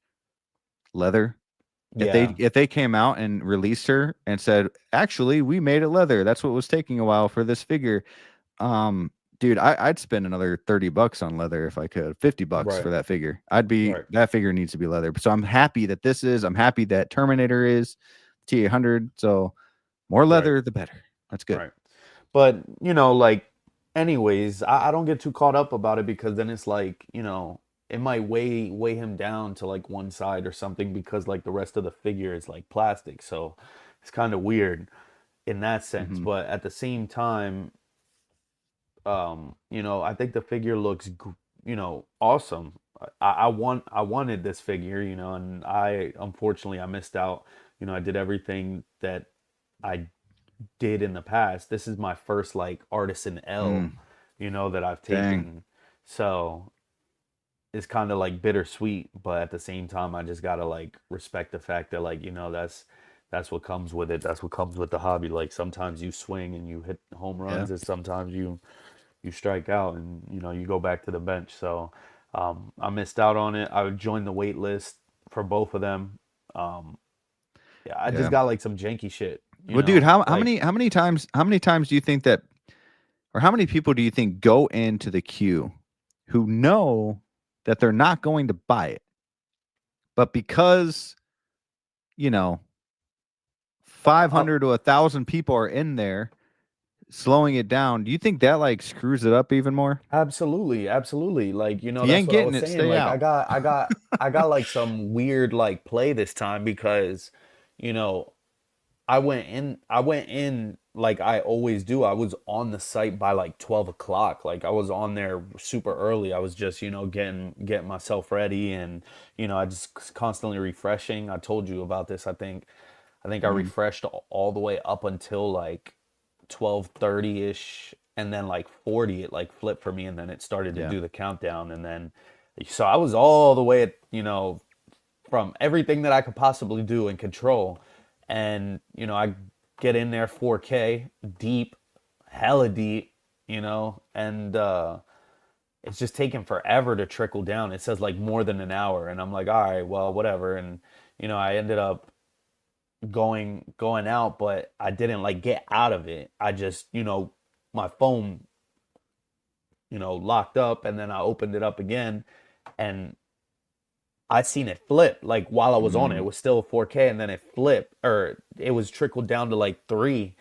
leather. yeah, If they came out and released her and said, "Actually, we made it leather. That's what was taking a while for this figure." Um, dude, I'd spend another $30 on leather if I could. $50 right, for that figure. I'd be right, that figure needs to be leather. So I'm happy that this is. I'm happy that Terminator is T800. So more right, leather, the better. That's good. right. But, you know, like, anyways, I don't get too caught up about it because then it's like, you know, it might weigh him down to like one side or something because like the rest of the figure is like plastic. So it's kind of weird in that sense. Hmm. But at the same time, you know, I think the figure looks, you know, awesome. I wanted this figure, you know, and unfortunately I missed out. You know, I did everything that I did in the past. This is my first like artisan L, Mm, you know, that I've dang. taken. So it's kind of like bittersweet, but at the same time, I just gotta like respect the fact that like, you know, that's what comes with it. That's what comes with the hobby. Like sometimes you swing and you hit home Yeah. runs, and sometimes you strike out and you know you go back to the bench. So I missed out on it. I joined the wait list for both of them. Um, yeah, I just Yeah. got like some janky shit, you Well, dude, know, like how many times do you think that, or how many people do you think go into the queue who know that they're not going to buy it, but because you know uh, 500 to 1,000 people are in there slowing it down? Do you think that like screws it up even more? absolutely, absolutely. Like, you If know, you that's ain't what I getting was it, saying. stay Like out. I got like some weird like play this time because, you know, I went in like I always do. I was on the site by like 12 o'clock. Like I was on there super early. I was just, you know, getting myself ready and, you know, I just constantly refreshing. I told you about this. I think I Mhm. refreshed all the way up until like 12:30 ish, and then like 40 it like flipped for me, and then it started to Yeah. do the countdown, and then so I was all the way at, you know, from everything that I could possibly do and control. And, you know, I get in there 4K, deep, hella deep, you know, and it's just taking forever to trickle down. It says like more than an hour. And I'm like, all right, well, whatever. And, you know, I ended up going out, but I didn't like get out of it. I just, you know, my phone, you know, locked up, and then I opened it up again, and I seen it flip like while I was on it. It Mm. was still 4K, and then it flipped, or it was trickled down to like 3,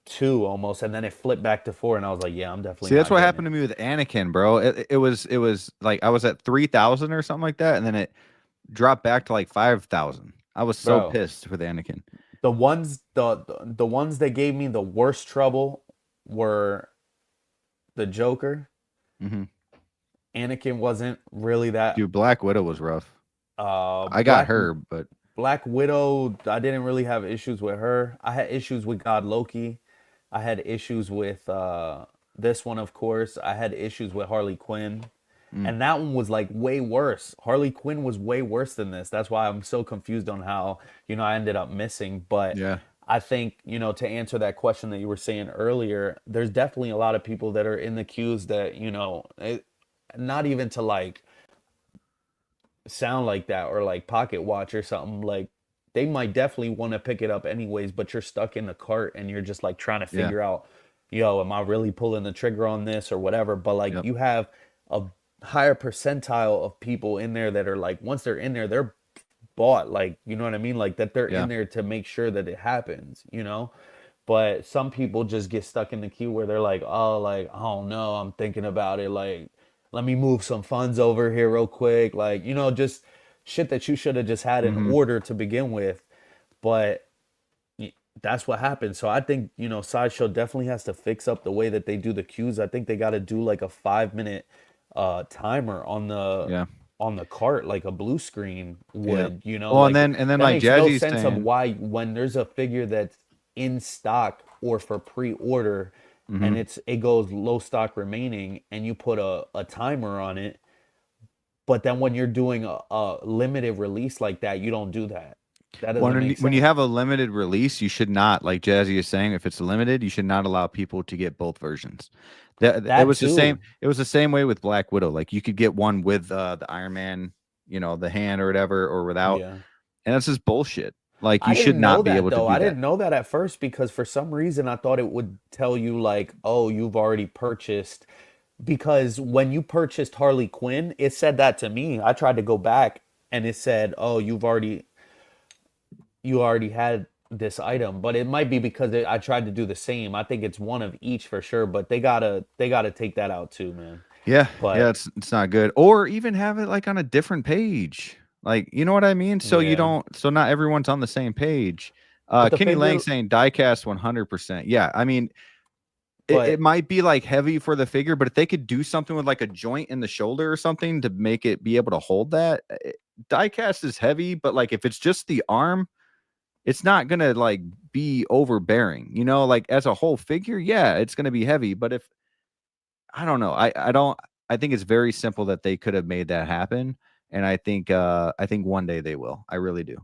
2 almost, and then it flipped back to 4, and I was like, yeah, I'm definitely See, that's not what getting happened it, to me with Anakin, bro. It was like I was at 3,000 or something like that, and then it dropped back to like 5,000. I was so bro. pissed with Anakin. The ones that gave me the worst trouble were the Joker. Hmm. Anakin wasn't really that. Dude, Black Widow was rough. I got Black her, but Black Widow, I didn't really have issues with her. I had issues with God Loki. I had issues with this one, of course. I had issues with Harley Quinn. mm, And that one was like way worse. Harley Quinn was way worse than this. That's why I'm so confused on how, you know, I ended up missing. But yeah, I think, you know, to answer that question that you were saying earlier, there's definitely a lot of people that are in the queues that, you know, not even to like sound like that or like pocket watch or something, like they might definitely want to pick it up anyways, but you're stuck in the cart and you're just like trying to yeah, figure out, yo, am I really pulling the trigger on this or whatever. But like yep, you have a higher percentile of people in there that are like, once they're in there, they're bought, like, you know what I mean, like that they're yeah, in there to make sure that it happens, you know. But some people just get stuck in the queue where they're like, oh, like, oh no, I'm thinking about it, like, let me move some funds over here real quick, like, you know, just shit that you should have just had in hmm, order to begin with. But that's what happened. So I think, you know, Sideshow definitely has to fix up the way that they do the queues. I think they got to do like a 5 minute timer on the yeah. on the cart like a blue screen Yeah. would, you know, Well, like and then that like makes no Jazzy's sense of saying, why when there's a figure that's in stock or for pre-order and mhm. it goes low stock remaining and you put a timer on it, but then when you're doing a limited release like that, you don't do that. That doesn't make When you sense. have a limited release, you should not, like Jazzy is saying, if it's limited, you should not allow people to get both versions. It That was the same. too. It was the same way with Black Widow. Like you could get one with the Iron Man, the hand or whatever, or without, Yeah. and that's just bullshit. Like I you should didn't know not be that able to though. do I that. didn't know that at first because for some reason I thought it would tell you like, oh, you've already purchased. Because when you purchased Harley Quinn, it said that to me. I tried to go back and it said, oh, you already had this item. But it might be because I tried to do the same. I think it's one of each for sure. But they gotta take that out too, man. Yeah, yeah, But it's not good. Or even have it like on a different page. Like, you know what I mean? So you yeah. don't so not everyone's on the same page. But the Kenny Lang figure saying diecast 100%. Yeah, I mean, it but might be like heavy for the figure, but if they could do something with like a joint in the shoulder or something to make it be able to hold that, diecast is heavy, but like if it's just the arm, it's not gonna like be overbearing, like as a whole figure, yeah, it's gonna be heavy. But if I don't know, I don't I think it's very simple that they could have made that happen. And I think one day they will. I really do.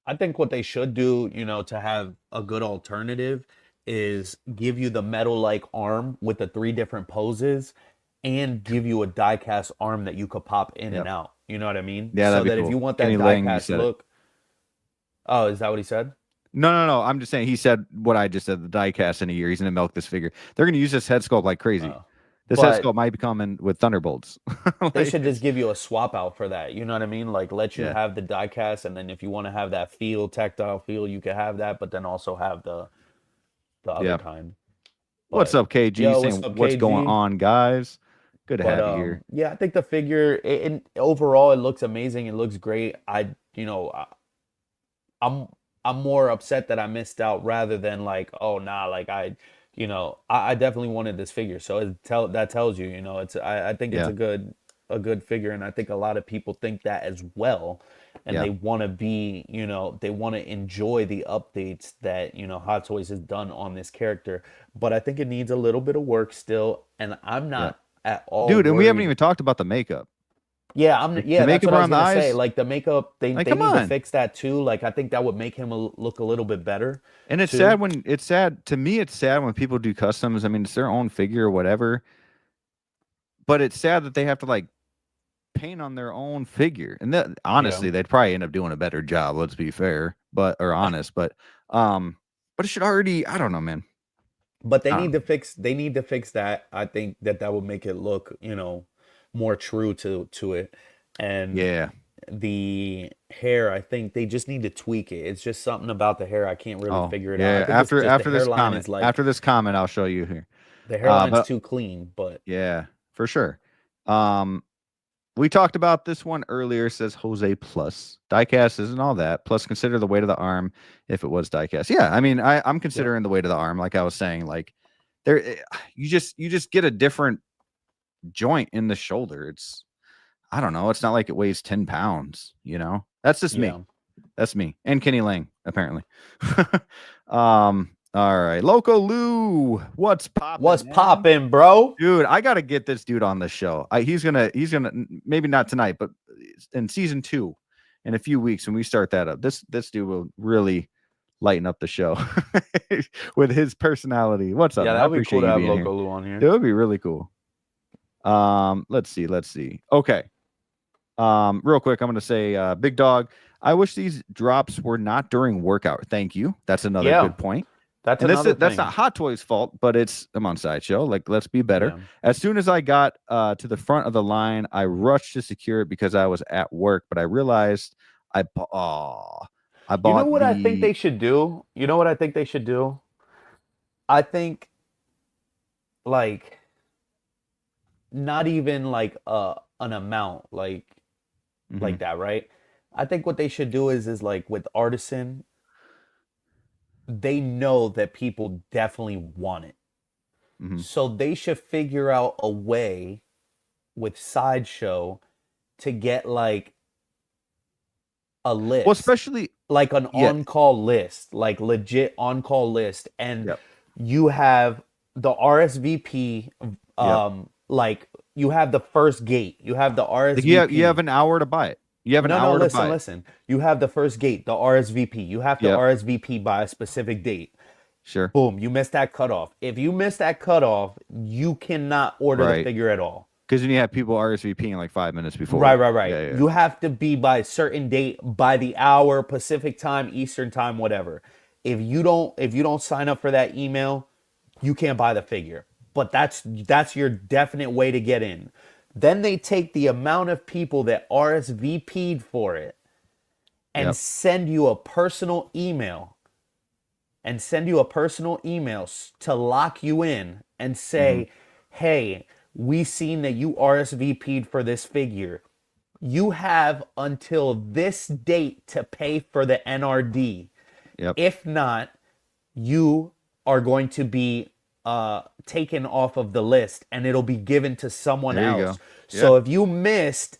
I think what they should do, to have a good alternative is give you the metal-like arm with the three different poses and give you a die-cast arm that you could pop in and Yep. out. You know what I mean? Yeah, So that'd be that if cool. you want that Kenny Lang, you die-cast said it. look. Oh, is that what he said? No. I'm just saying he said what I just said. The diecast in a year, he's gonna milk this figure. They're gonna use this head sculpt like crazy. Oh. This head But sculpt might be coming with Thunderbolts. they Like, should just give you a swap out for that. You know what I mean? Like let you yeah, have the die-cast, and then if you want to have that tactile feel, you can have that, but then also have the other yeah. kind. What's But up, KG? yo, what's Saying up, what's going KG? on, guys? Good to But have you here. yeah, I think the figure overall it looks amazing. It looks great. I'm I'm more upset that I missed out rather than like, oh nah, like I definitely wanted this figure. So that tells you, I think it's Yeah, a good figure, and I think a lot of people think that as well. And yeah, they want to they want to enjoy the updates that, Hot Toys has done on this character. But I think it needs a little bit of work still, and I'm yeah, not at all dude. And we haven't worried. even talked about the makeup. The Yeah, that's makeup what I was around the gonna say. eyes. Like the makeup, Like, they come need to on. fix that too. Like I think that would make him look a little bit better And too. it's sad to me. It's sad when people do customs. I mean, it's their own figure or whatever. But it's sad that they have to like paint on their own figure. And that Yeah, honestly, they'd probably end up doing a better job. Let's be fair, or honest. But it should already. I don't know, man. but I don't know. they need to fix that. I think that would make it look, more true to it. And Yeah. the hair, I think they just need to tweak it. It's just something about the hair I can't really Oh, figure it out. I yeah. think it's just the hairline is like After this comment, I'll show you here. the hairline's But too clean, but yeah, for sure. Um, we talked about this one earlier. Says Jose Plus diecast isn't all that. Plus, consider the weight of the arm if it was diecast. Yeah, I mean, I'm yep. considering the weight of the arm. Like I was saying, like you just get a different joint in the shoulder. I don't know. It's not like it weighs 10 pounds. That's just me. Yeah. That's me and Kenny Lang, apparently. All right. Loco Lou, what's poppin'? What's Man? poppin', bro? Dude, I gotta get this dude on the show. He's gonna maybe not tonight, but in season 2, in a few weeks when we start that up. This dude will really lighten up the show with his personality. What's up, Yeah, man? I that would be cool appreciate to you have being here. Loco Lou on here. It would be really cool. Let's see. Okay. Real quick, I'm gonna say, Big Dog, I wish these drops were not during workout. Thank you. That's another Yeah, good point. that's And another that's thing. not Hot Toys' fault, but I'm on Sideshow. Like, let's be better. Yeah. As soon as I got to the front of the line, I rushed to secure it because I was at work, but I realized I bought You know what I think the they should do? You know what I think they should do? I think like not even like an amount like Mhm, that, right? I think what they should do is like with Artisan, they know that people definitely want it. mhm. So they should figure out a way with Sideshow to get like a list. Well, especially like an on-call list, like legit on-call list, and you have the RSVP, like you have the first gate, you have the RSVP. Like you have an hour to buy it. You have an hour to buy it. Listen. You have the first gate, the RSVP. You have to RSVP by a specific date. Sure. Boom, you missed that cutoff. If you miss that cutoff, you cannot order the figure at all. Because then you have people RSVPing like 5 minutes before. Right. Yeah. You have to be by a certain date, by the hour, Pacific time, Eastern time, whatever. If you don't sign up for that email, you can't buy the figure. But that's your definite way to get in. Then they take the amount of people that RSVP'd for it and send you a personal email. To lock you in and say, hey, we seen that you RSVP'd for this figure. You have until this date to pay for the NRD. If not, you are going to be taken off of the list and it'll be given to someone else. So if you missed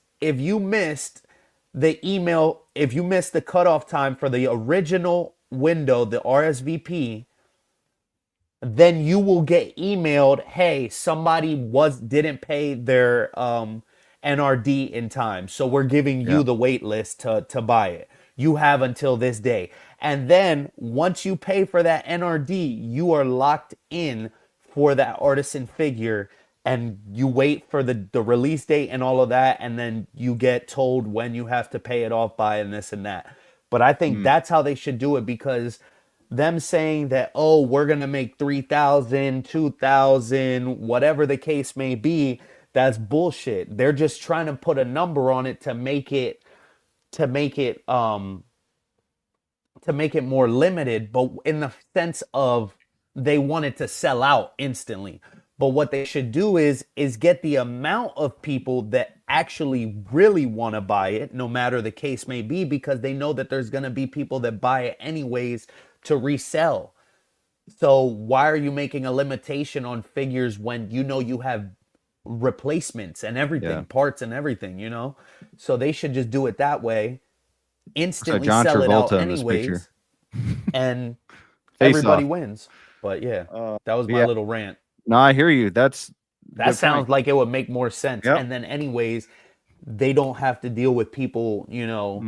the email, if you missed the cutoff time for the original window, the RSVP, then you will get emailed, hey, somebody didn't pay their NRD in time, so we're giving you the wait list to buy it. You have until this day. And then once you pay for that NRD, you are locked in for that artisan figure, and you wait for the release date and all of that, and then you get told when you have to pay it off by and this and that. But I think that's how they should do it, because them saying that, oh, we're going to make 3,000, 2,000, whatever the case may be, that's bullshit. They're just trying to put a number on it to make it more limited, but in the sense of they want it to sell out instantly. But what they should do is get the amount of people that actually really want to buy it, no matter the case may be, because they know that there's going to be people that buy it anyways to resell. So why are you making a limitation on figures when you know you have replacements and everything, parts and everything, you know? So they should just do it that way, instantly sell it out anyways, and everybody wins. But yeah, that was my little rant. No, I hear you. That sounds like it would make more sense. And then anyways, they don't have to deal with people, you know,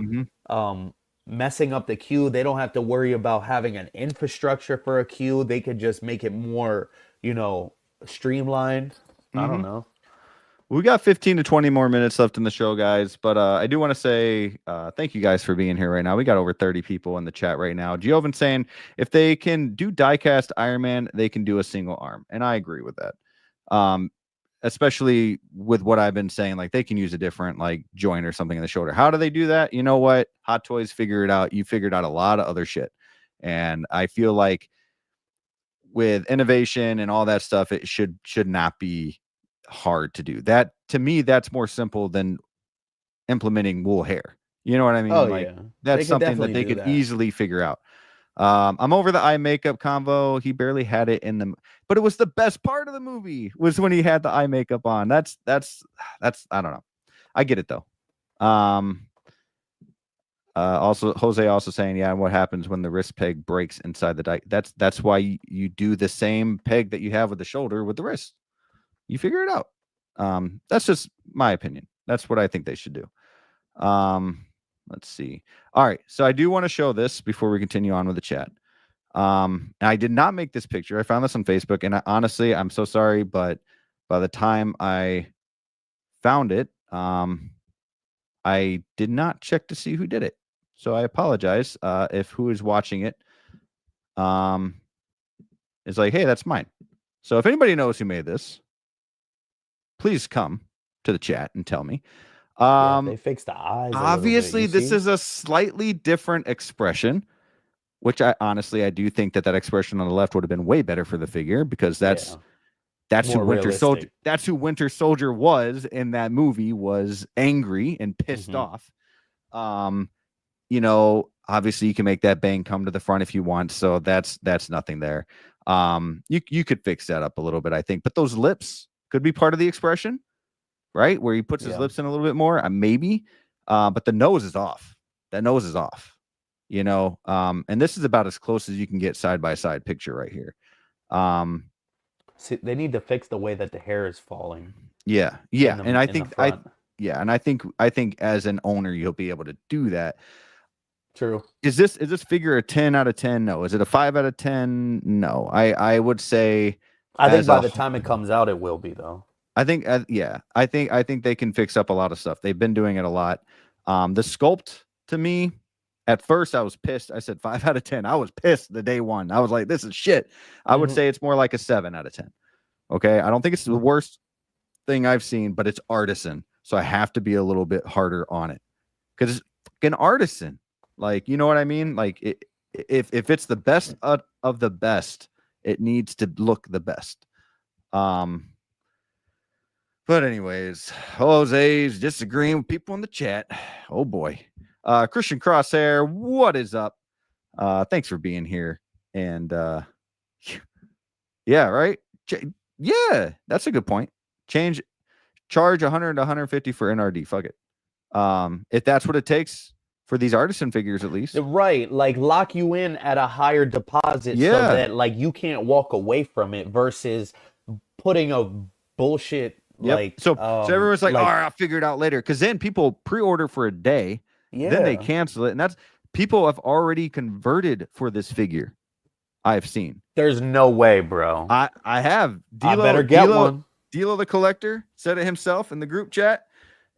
messing up the queue. They don't have to worry about having an infrastructure for a queue. They could just make it more, you know, streamlined. I don't know. We got 15 to 20 more minutes left in the show, guys. But I do want to say thank you guys for being here right now. We got over 30 people in the chat right now. Giovan's saying if they can do diecast Iron Man, they can do a single arm. And I agree with that. Especially with what I've been saying, like they can use a different like joint or something in the shoulder. How do they do that? You know what? Hot Toys figure it out. You figured out a lot of other shit. And I feel like with innovation and all that stuff, it should not be hard to do that. To me, that's more simple than implementing wool hair. You know what I mean? That's something that they could easily figure out. I'm over the eye makeup convo. He barely had it in the, but it was the best part of the movie was when he had the eye makeup on. That's I don't know. I get it though. Also Jose also saying, yeah, what happens when the wrist peg breaks inside the die? That's why you do the same peg that you have with the shoulder with the wrist. You figure it out. That's just my opinion. That's what I think they should do. Let's see. All right. So I do want to show this before we continue on with the chat. And I did not make this picture. I found this on Facebook, and honestly, I'm so sorry, but by the time I found it, I did not check to see who did it. So I apologize if who is watching it is like, hey, that's mine. So if anybody knows who made this, please come to the chat and tell me. They fixed the eyes. Obviously, this is a slightly different expression, which I do think that expression on the left would have been way better for the figure, because that's who Winter Soldier. That's who Winter Soldier was in that movie. Was angry and pissed off. You know, obviously you can make that bang come to the front if you want. So that's nothing there. You could fix that up a little bit, I think, but those lips could be part of the expression. right? Where he puts his lips in a little bit more, maybe. But the nose is off. That nose is off, you know. And this is about as close as you can get side by side picture right here. See, they need to fix the way that the hair is falling. Yeah, and I think I think as an owner, you'll be able to do that. True. Is this figure a 10 out of 10? No. Is it a 5 out of 10? No. I would say. I think by the time it comes out, it will be though. I think, I think they can fix up a lot of stuff. They've been doing it a lot. The sculpt, to me, at first I was pissed. I said 5 out of 10. I was pissed the day one. I was like, this is shit. I would say it's more like a 7 out of 10. Okay, I don't think it's the worst thing I've seen, but it's artisan, so I have to be a little bit harder on it because it's fucking artisan. Like, you know what I mean? Like, if it's the best of the best, it needs to look the best. But anyways, Jose's disagreeing with people in the chat. Oh boy. Christian Crosshair, what is up? Thanks for being here. And yeah, right? Yeah, that's a good point. Charge 100 to 150 for NRD. Fuck it. If that's what it takes for these artisan figures, at least. Right, like lock you in at a higher deposit so that like you can't walk away from it versus putting a bullshit like so everyone's like, oh, I'll figure it out later. Because then people pre-order for a day, then they cancel it, and that's people have already converted for this figure. I've seen. There's no way, bro. I have. I better get one. Dilo the collector said it himself in the group chat,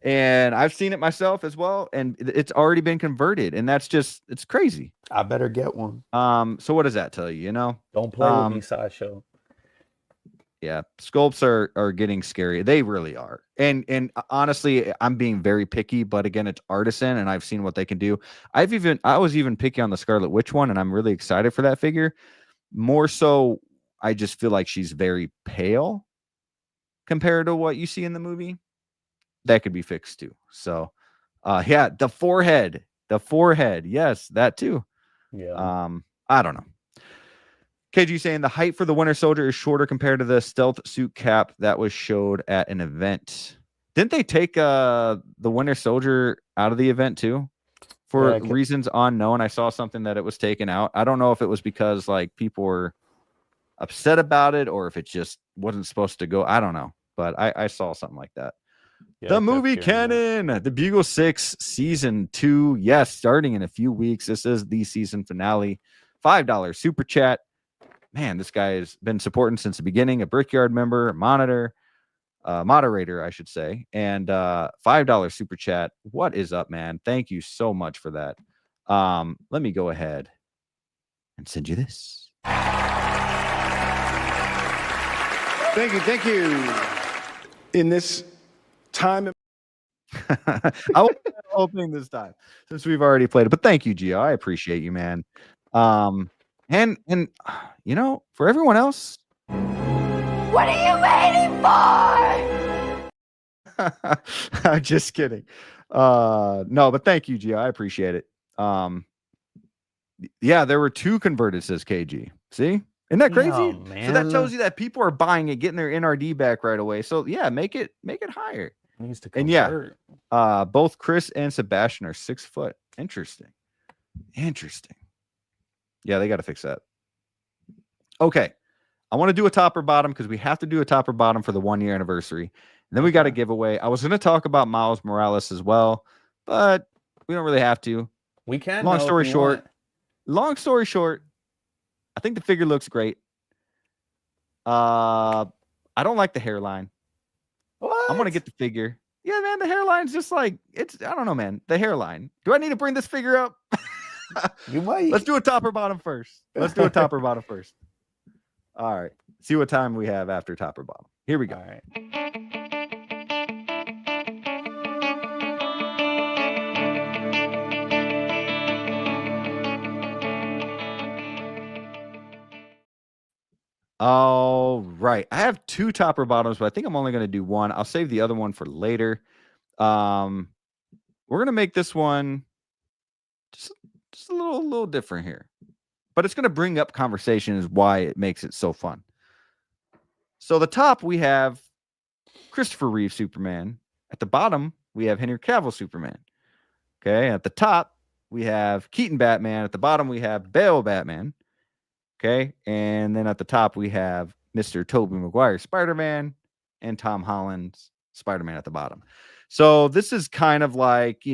and I've seen it myself as well, and it's already been converted, and that's just, it's crazy. I better get one. So what does that tell you? You know, don't play with me, Sideshow. Yeah, sculpts are getting scary. They really are. And honestly, I'm being very picky, but again, it's artisan, and I've seen what they can do. I was even picky on the Scarlet Witch one, and I'm really excited for that figure. More so, I just feel like she's very pale compared to what you see in the movie. That could be fixed too. So, yeah, the forehead, yes, that too. Yeah. I don't know. KG saying the height for the Winter Soldier is shorter compared to the stealth suit cap that was showed at an event. Didn't they take the Winter Soldier out of the event too? For reasons unknown. I saw something that it was taken out. I don't know if it was because like people were upset about it or if it just wasn't supposed to go. I don't know. But I saw something like that. Yeah, the movie canon, the Bugle 6 season 2. Yes, starting in a few weeks. This is the season finale. $5 super chat. Man, this guy has been supporting since the beginning. A Brickyard member, moderator, I should say, and $5 super chat. What is up, man? Thank you so much for that. Let me go ahead and send you this. Thank you. In this time, I will do the whole thing this time since we've already played it. But thank you, Gio. I appreciate you, man. And you know, for everyone else, what are you waiting for? I'm just kidding. No, but thank you, Gio. I appreciate it. Yeah, there were 2 converted, says KG. See? Isn't that crazy? Oh, man. So that tells you that people are buying it, getting their NRD back right away. So yeah, make it higher. It needs to and yeah, both Chris and Sebastian are 6 foot. Interesting. Yeah, they got to fix that. Okay. I want to do a top or bottom because we have to do a top or bottom for the 1-year anniversary. And then we got a giveaway. I was going to talk about Miles Morales as well, but we don't really have to. We can. Long story short, I think the figure looks great. I don't like the hairline. What? I'm going to get the figure. Yeah, man, the hairline's just like, I don't know, man. The hairline. Do I need to bring this figure up? You might. Let's do a top or bottom first. All right. See what time we have after top or bottom. Here we go. All right. All right. I have 2 top or bottoms, but I think I'm only going to do one. I'll save the other one for later. We're going to make this one just a little different here. But it's going to bring up conversation is why it makes it so fun. So the top we have Christopher Reeve Superman. At the bottom, we have Henry Cavill Superman. Okay. At the top, we have Keaton Batman. At the bottom, we have Bale Batman. Okay. And then at the top, we have Mr. Tobey Maguire Spider-Man and Tom Holland's Spider-Man at the bottom. So this is kind of like,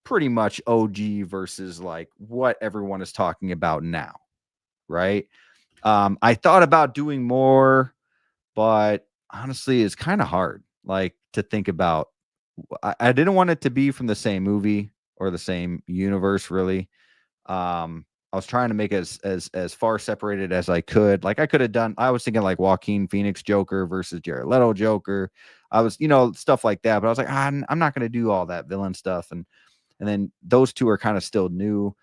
pretty much OG versus like what everyone is talking about now. Right. I thought about doing more, but honestly, it's kind of hard, like, to think about. I didn't want it to be from the same movie or the same universe, really. I was trying to make it as far separated as I could. Like, I was thinking like Joaquin Phoenix Joker versus Jared Leto Joker. I was, stuff like that. But I was like, I'm not going to do all that villain stuff. And then those two are kind of still new.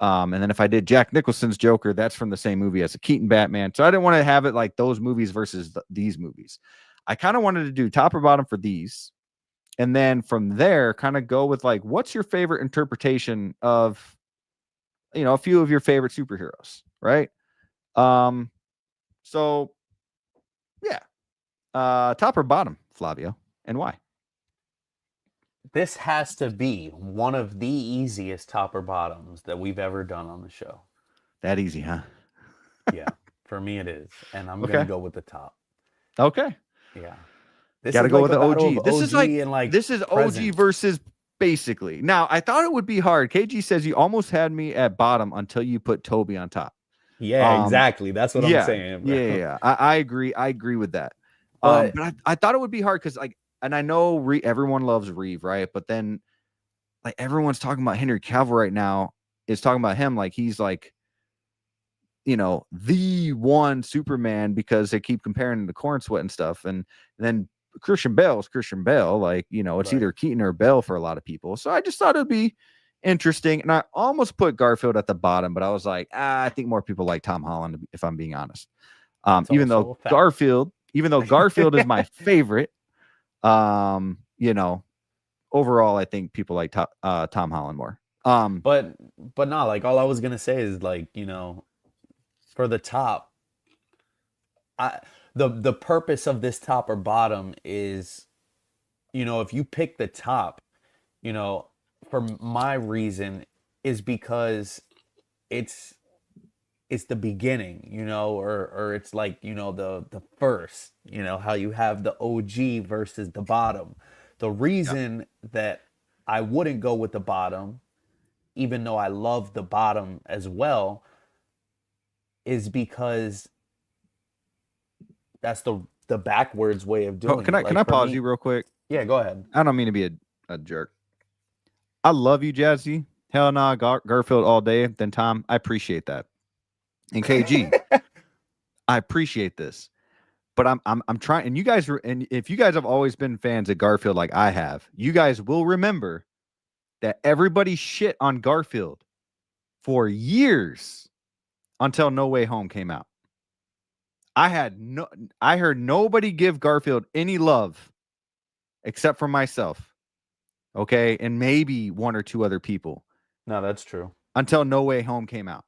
And then if I did Jack Nicholson's Joker, that's from the same movie as the Keaton Batman. So I didn't want to have it like those movies versus these movies. I kind of wanted to do top or bottom for these. And then from there, kind of go with like, what's your favorite interpretation of, a few of your favorite superheroes, right? So yeah. Top or bottom, Flavio, and why? This has to be one of the easiest top or bottoms that we've ever done on the show. That easy, huh? Yeah, for me it is. And I'm Okay. going to go with the top. Okay. Yeah. Got to go with the OG. This is this is OG versus basically. Now, I thought it would be hard. KG says you almost had me at bottom until you put Toby on top. Yeah, exactly. That's what I'm saying. Bro. Yeah. I agree. I agree with that. But I thought it would be hard because, like, and I know everyone loves Reeve, right? But then, like, everyone's talking about Henry Cavill right now. Is talking about him like he's like, the one Superman, because they keep comparing him to Corn Sweat and stuff. And then Christian Bale is Christian Bale. Like, it's either Keaton or Bale for a lot of people. So I just thought it'd be interesting. And I almost put Garfield at the bottom, but I was like, I think more people like Tom Holland, if I'm being honest. Even though Garfield is my favorite, overall, I think people like Tom Holland more. But not like, all I was gonna say is like, for the top, the purpose of this top or bottom is, if you pick the top, for my reason is because it's the beginning, or it's like, the first, how you have the OG versus the bottom. The reason that I wouldn't go with the bottom, even though I love the bottom as well, is because that's the backwards way of doing it. Can I pause you real quick? Yeah, go ahead. I don't mean to be a jerk. I love you, Jazzy. Hell nah, Garfield all day. Then Tom, I appreciate that. And KG, I appreciate this. But I'm trying, and you guys and if you guys have always been fans of Garfield like I have, you guys will remember that everybody shit on Garfield for years until No Way Home came out. I heard nobody give Garfield any love except for myself. Okay, and maybe one or two other people. No, that's true. Until No Way Home came out.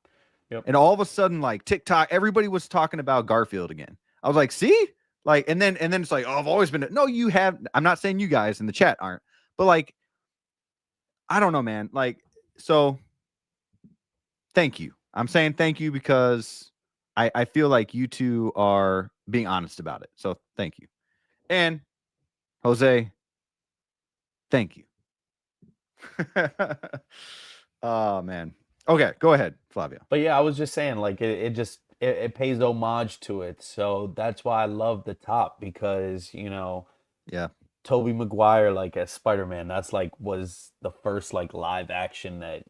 Yep. And all of a sudden, like TikTok, everybody was talking about Garfield again. I was like, see? Like, and then it's like, oh, I've always been. No, you have. I'm not saying you guys in the chat aren't, but like, I don't know, man. Like, so thank you. I'm saying thank you because I feel like you two are being honest about it. So thank you. And Jose, thank you. Oh, man. Okay, go ahead, Flavio. But yeah, I was just saying, like, it pays homage to it. So that's why I love the top, because, yeah, Tobey Maguire, like, as Spider-Man, that's like was the first like live action that,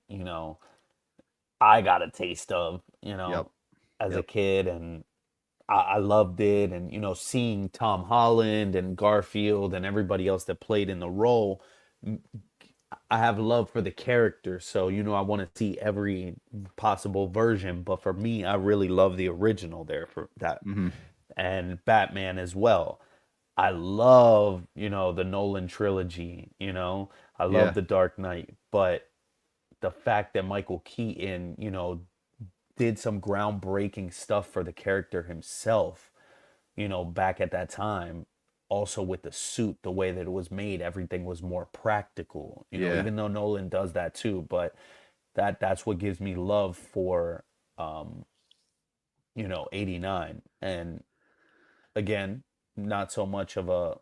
I got a taste of, as a kid, and I loved it. And, seeing Tom Holland and Garfield and everybody else that played in the role, I have love for the character. So, I want to see every possible version. But for me, I really love the original there for that. Mm-hmm. And Batman as well. I love, the Nolan trilogy, I love The Dark Knight. But the fact that Michael Keaton, did some groundbreaking stuff for the character himself, back at that time, also with the suit, the way that it was made, everything was more practical. You know, even though Nolan does that too, but that's what gives me love for you know, 89. And again, not so much of a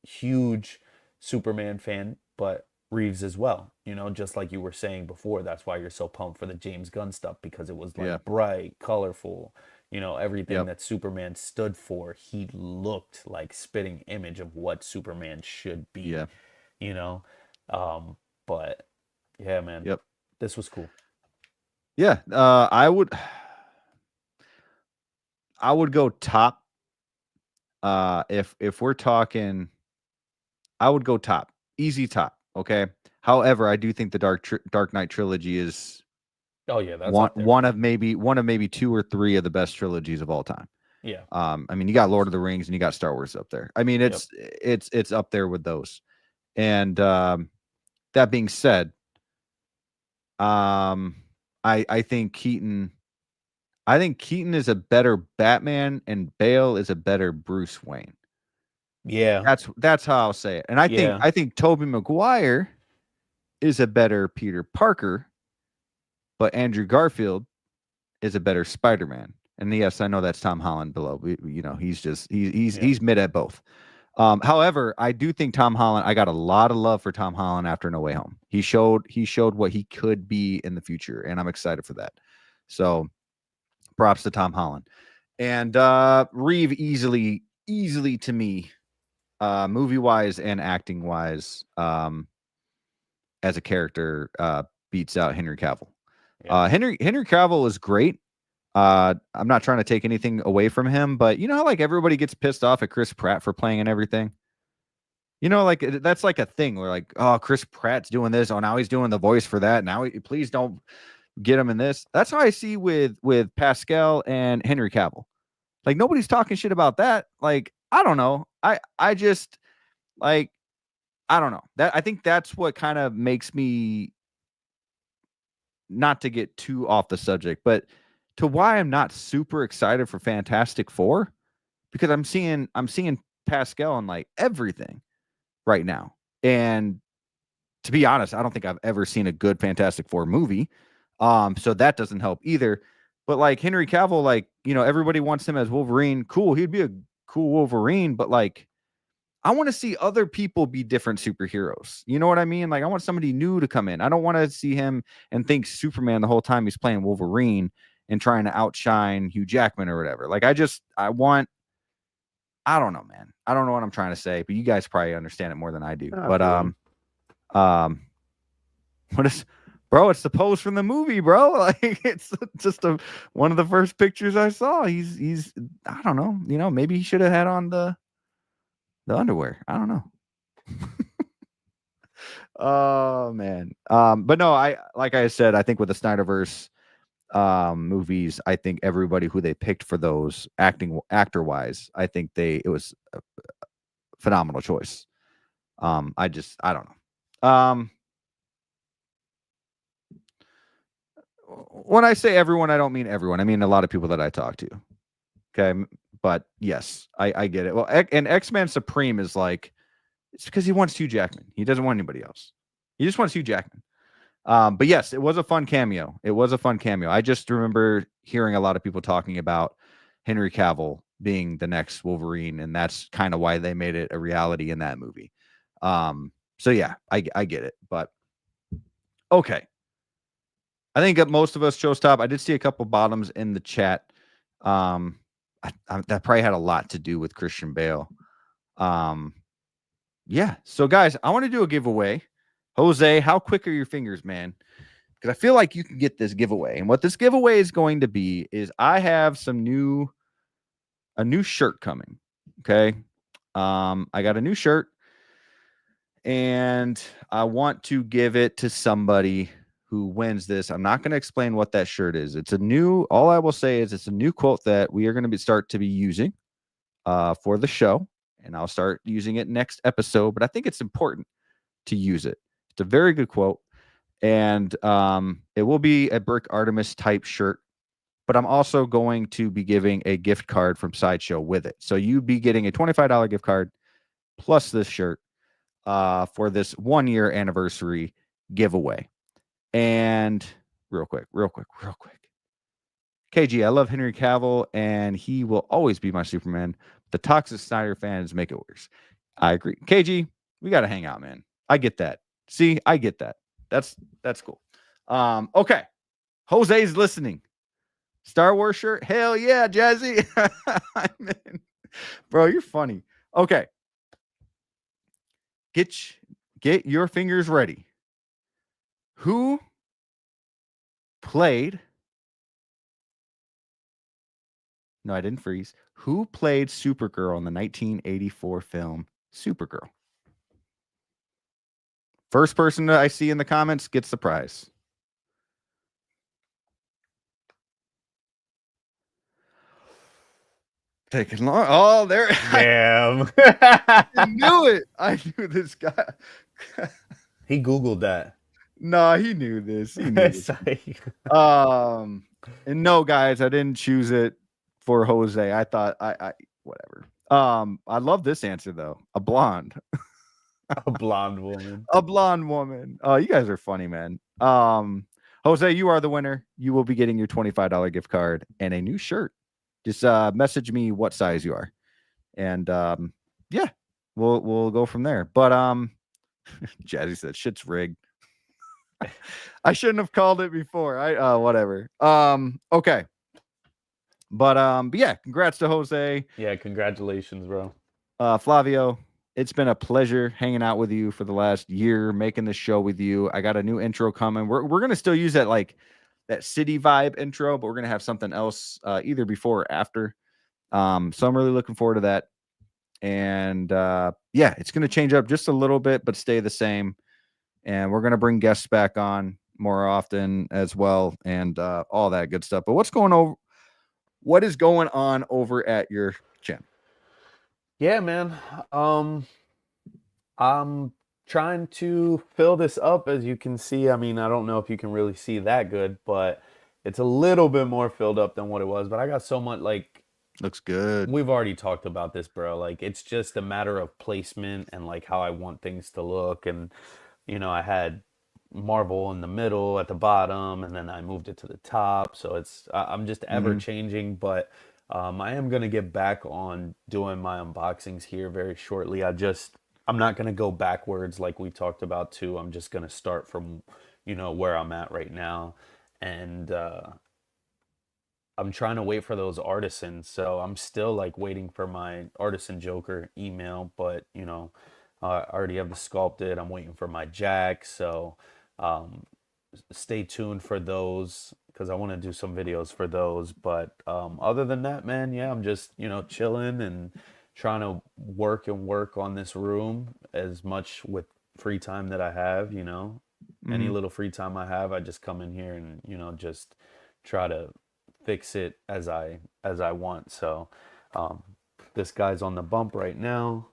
huge Superman fan, but Reeves as well. You know, just like you were saying before, that's why you're so pumped for the James Gunn stuff, because it was like bright, colorful, you know, everything that Superman stood for. He looked like spitting image of what Superman should be. You know, but yeah, man, this was cool. Yeah, I would go top. If we're talking, I would go top, easy top. Okay. However, I do think the Dark Knight trilogy is that's one of maybe 2 or 3 of the best trilogies of all time. I mean, you got Lord of the Rings and you got Star Wars up there. I mean, it's up there with those. And that being said, I think Keaton is a better Batman and Bale is a better Bruce Wayne. That's how I'll say it. And I think Tobey Maguire is a better Peter Parker, but Andrew Garfield is a better Spider-Man. And yes, I know that's Tom Holland below. You know, he's mid at both. However, I do think Tom Holland, I got a lot of love for Tom Holland after No Way Home. He showed what he could be in the future, and I'm excited for that. So props to Tom Holland. And Reeve easily to me, movie-wise and acting-wise, as a character, beats out Henry Cavill. Henry Cavill is great. I'm not trying to take anything away from him, but you know how like everybody gets pissed off at Chris Pratt for playing and everything? You know, like that's like a thing where like, oh, Chris Pratt's doing this. Oh, now he's doing the voice for that. Now please don't get him in this. That's how I see with Pascal and Henry Cavill. Like nobody's talking shit about that. Like, I don't know. I just like, I don't know. I think that's what kind of makes me, not to get too off the subject, but to why I'm not super excited for Fantastic Four, because I'm seeing Pascal in like everything right now. And to be honest, I don't think I've ever seen a good Fantastic Four movie. So that doesn't help either. But like Henry Cavill, like, you know, everybody wants him as Wolverine. Cool. He'd be a cool Wolverine, but like, I want to see other people be different superheroes. You know what I mean? Like, I want somebody new to come in. I don't want to see him and think Superman the whole time he's playing Wolverine and trying to outshine Hugh Jackman or whatever. Like, I don't know, man. I don't know what I'm trying to say, but you guys probably understand it more than I do. But, what is, bro, it's the pose from the movie, bro. Like, it's just one of the first pictures I saw. He's, I don't know, you know, maybe he should have had on the underwear. I don't know. Oh man. But no, like I said, I think with the Snyderverse movies, I think everybody who they picked for those actor wise, I think it was a phenomenal choice. I don't know. When I say everyone, I don't mean everyone. I mean a lot of people that I talk to. Okay. But yes, I get it. Well, and X-Men Supreme is like, it's because he wants Hugh Jackman. He doesn't want anybody else. He just wants Hugh Jackman. But yes, it was a fun cameo. I just remember hearing a lot of people talking about Henry Cavill being the next Wolverine, and that's kind of why they made it a reality in that movie. So yeah, I get it. But okay. I think that most of us chose top. I did see a couple bottoms in the chat. That probably had a lot to do with Christian Bale. Yeah. So guys, I want to do a giveaway. Jose, how quick are your fingers, man? Because I feel like you can get this giveaway. And what this giveaway is going to be is I have a new shirt coming. Okay. I got a new shirt and I want to give it to somebody who wins this. I'm not going to explain what that shirt is. All I will say is it's a new quote that we are going to start to be using for the show. And I'll start using it next episode, but I think it's important to use it. It's a very good quote. And it will be a Brick Artemis type shirt, but I'm also going to be giving a gift card from Sideshow with it. So you'd be getting a $25 gift card plus this shirt for this 1 year anniversary giveaway. And real quick. KG, I love Henry Cavill, and he will always be my Superman. The toxic Snyder fans make it worse. I agree. KG, we got to hang out, man. I get that. See, I get that. That's cool. Okay. Jose's listening. Star Wars shirt? Hell yeah, Jazzy. I'm in. Bro, you're funny. Okay. Get your fingers ready. Who played... No, I didn't freeze. Who played Supergirl in the 1984 film Supergirl? First person that I see in the comments gets the prize. Taking long. Oh, there. Damn. I knew it. I knew this guy. He Googled that. No, he knew this. He knew this. And no, guys, I didn't choose it for Jose. I thought I whatever. I love this answer though. A blonde. A blonde woman. A blonde woman. Oh, you guys are funny, man. Jose, you are the winner. You will be getting your $25 gift card and a new shirt. Just message me what size you are. And yeah, we'll go from there. But Jazzy said shit's rigged. I shouldn't have called it before. Whatever. Okay. But yeah, congrats to Jose. Yeah, congratulations, bro. Flavio, it's been a pleasure hanging out with you for the last year, making this show with you. I got a new intro coming. We're gonna still use that city vibe intro, but we're gonna have something else either before or after. So I'm really looking forward to that. And yeah, it's gonna change up just a little bit, but stay the same. And we're gonna bring guests back on more often as well, and all that good stuff. But what is going on over at your channel? Yeah, man. I'm trying to fill this up, as you can see. I mean, I don't know if you can really see that good, but it's a little bit more filled up than what it was. But I got so much, like, looks good. We've already talked about this, bro. Like, it's just a matter of placement and like how I want things to look. And you know, I had Marvel in the middle at the bottom, and then I moved it to the top. So I'm just ever changing, but I am going to get back on doing my unboxings here very shortly. I'm not going to go backwards like we talked about too. I'm just going to start from, you know, where I'm at right now. And I'm trying to wait for those artisans. So I'm still like waiting for my artisan Joker email, but you know, I already have the sculpted. I'm waiting for my jack. So stay tuned for those, because I want to do some videos for those. But other than that, man, yeah, I'm just, you know, chilling and trying to work on this room as much with free time that I have, you know. Any little free time I have, I just come in here and, you know, just try to fix it as I want. So this guy's on the bump right now.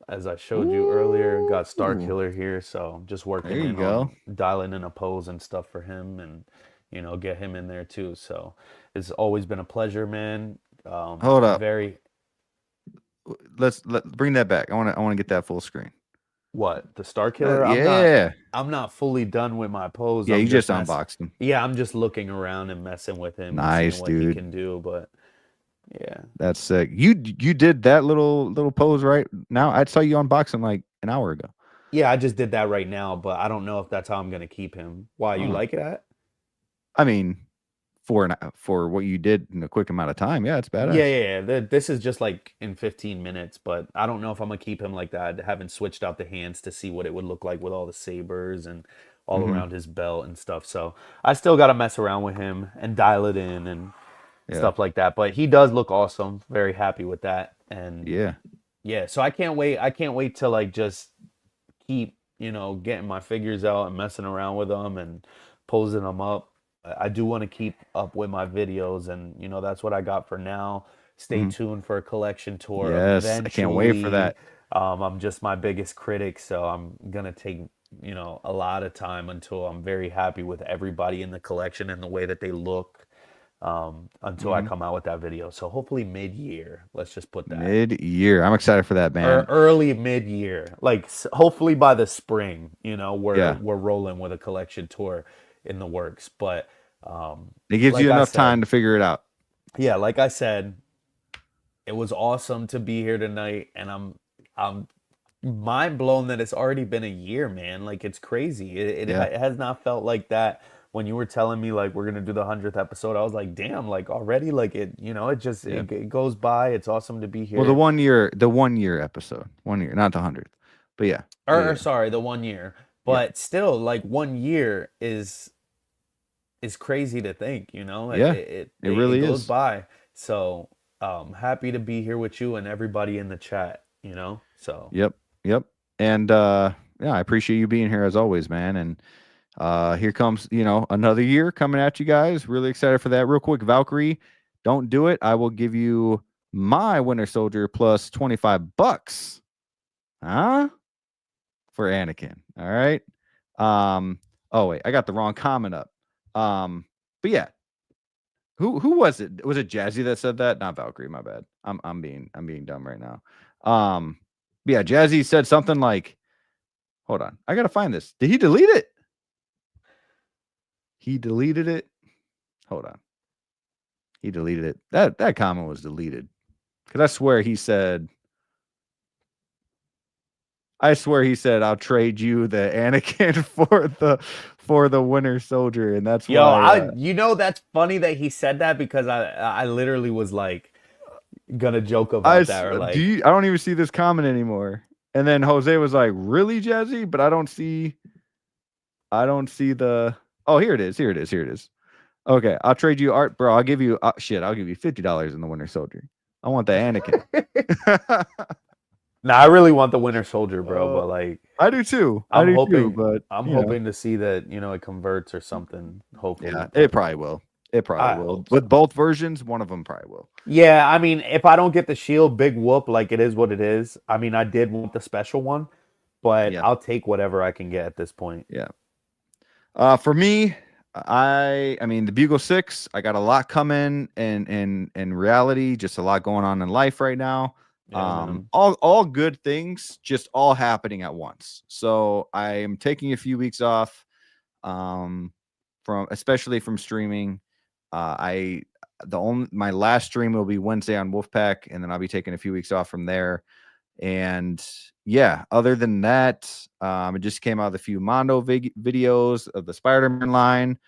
As I showed you earlier, got Star Killer here, so I'm just working on dialing in a pose and stuff for him, and you know, get him in there too. So it's always been a pleasure, man. Hold up. Let's bring that back. I want to get that full screen. What, the Star Killer? Yeah. I'm not fully done with my pose. Yeah, you just unboxed him. Yeah, I'm just looking around and messing with him. Nice, and seeing what dude. he can do, but. Yeah, that's sick. You did that little pose right now. I saw you unbox him like an hour ago. Yeah, I just did that right now, but I don't know if that's how I'm gonna keep him. Why, you like it? I mean, for what you did in a quick amount of time, yeah, it's badass. Yeah. This is just like in 15 minutes, but I don't know if I'm gonna keep him like that. I haven't switched out the hands to see what it would look like with all the sabers and all around his belt and stuff. So I still gotta mess around with him and dial it in and stuff like that. But he does look awesome. Very happy with that. And yeah. So I can't wait to like just keep, you know, getting my figures out and messing around with them and posing them up. I do want to keep up with my videos, and you know, that's what I got for now. Stay tuned for a collection tour. Yes, I can't wait for that. I'm just my biggest critic, so I'm gonna take, you know, a lot of time until I'm very happy with everybody in the collection and the way that they look. until I come out with that video. So hopefully mid-year. Let's just put that. Mid-year. I'm excited for that, man. Or early mid-year. Like hopefully by the spring, you know, we're rolling with a collection tour in the works. But it gives like you enough time to figure it out. Yeah, like I said, it was awesome to be here tonight, and I'm mind blown that it's already been a year, man. Like it's crazy. It has not felt like that. When you were telling me like we're gonna do the 100th episode, I was like, damn, like already, like it, you know, it just it goes by. It's awesome to be here. Well, the 1 year episode, 1 year, not the 100th, but yeah. Or sorry, the 1 year, but still, like 1 year is crazy to think, you know. Like, it really goes by. So happy to be here with you and everybody in the chat, you know. So yep, and yeah, I appreciate you being here as always, man. And here comes, you know, another year coming at you guys. Really excited for that. Real quick, Valkyrie, don't do it. I will give you my Winter Soldier plus $25. Huh? For Anakin. All right. Oh wait, I got the wrong comment up. But yeah. Who was it? Was it Jazzy that said that? Not Valkyrie, my bad. I'm being dumb right now. But yeah, Jazzy said something like, hold on, I gotta find this. Did he delete it? He deleted it. Hold on. He deleted it. That comment was deleted. Because I swear he said, I'll trade you the Anakin for the Winter Soldier. And that's why. You know, that's funny that he said that, because I literally was like gonna joke about that. Or like, I don't even see this comment anymore. And then Jose was like, really, Jazzy? But I don't see the. Oh, here it is. Okay, I'll trade you art, bro. I'll give you I'll give you $50 in the Winter Soldier. I want the Anakin. Nah, I really want the Winter Soldier, bro. But like, I do too. I'm hoping to see that, you know, it converts or something. Hopefully, yeah, it probably will. With both versions, one of them probably will. Yeah, I mean, if I don't get the shield, big whoop. Like, it is what it is. I mean, I did want the special one, but I'll take whatever I can get at this point. Yeah. For me, I mean the Bugle 6, I got a lot coming in reality, just a lot going on in life right now. All good things, just all happening at once. So I am taking a few weeks off especially from streaming. My last stream will be Wednesday on Wolfpack, and then I'll be taking a few weeks off from there. And yeah, other than that, it just came out with a few Mondo videos of the Spider-Man line,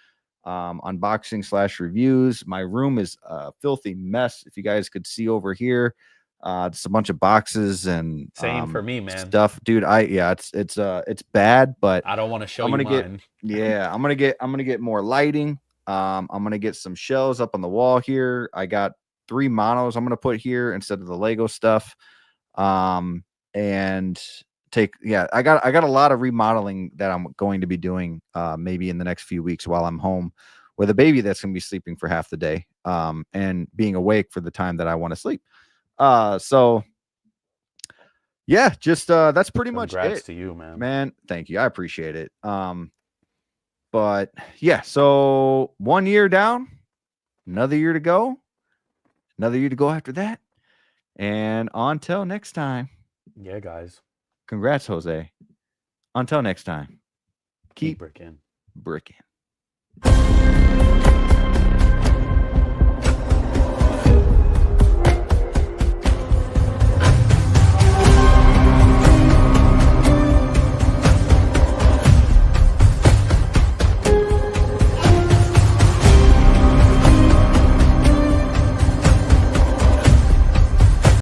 unboxing / reviews. My room is a filthy mess. If you guys could see over here, just a bunch of boxes and same for me, man. Stuff, dude. It's bad, but I don't want to show you mine. I'm gonna get more lighting. I'm gonna get some shelves up on the wall here. I got 3 monos I'm gonna put here instead of the Lego stuff. And I got a lot of remodeling that I'm going to be doing maybe in the next few weeks while I'm home with a baby that's gonna be sleeping for half the day and being awake for the time that I want to sleep. So yeah, just that's pretty much it. Congrats to you, man. Thank you, I appreciate it. But yeah, so 1 year down, another year to go after that. And until next time. Yeah, guys. Congrats, Jose. Until next time. Keep bricking. Bricking.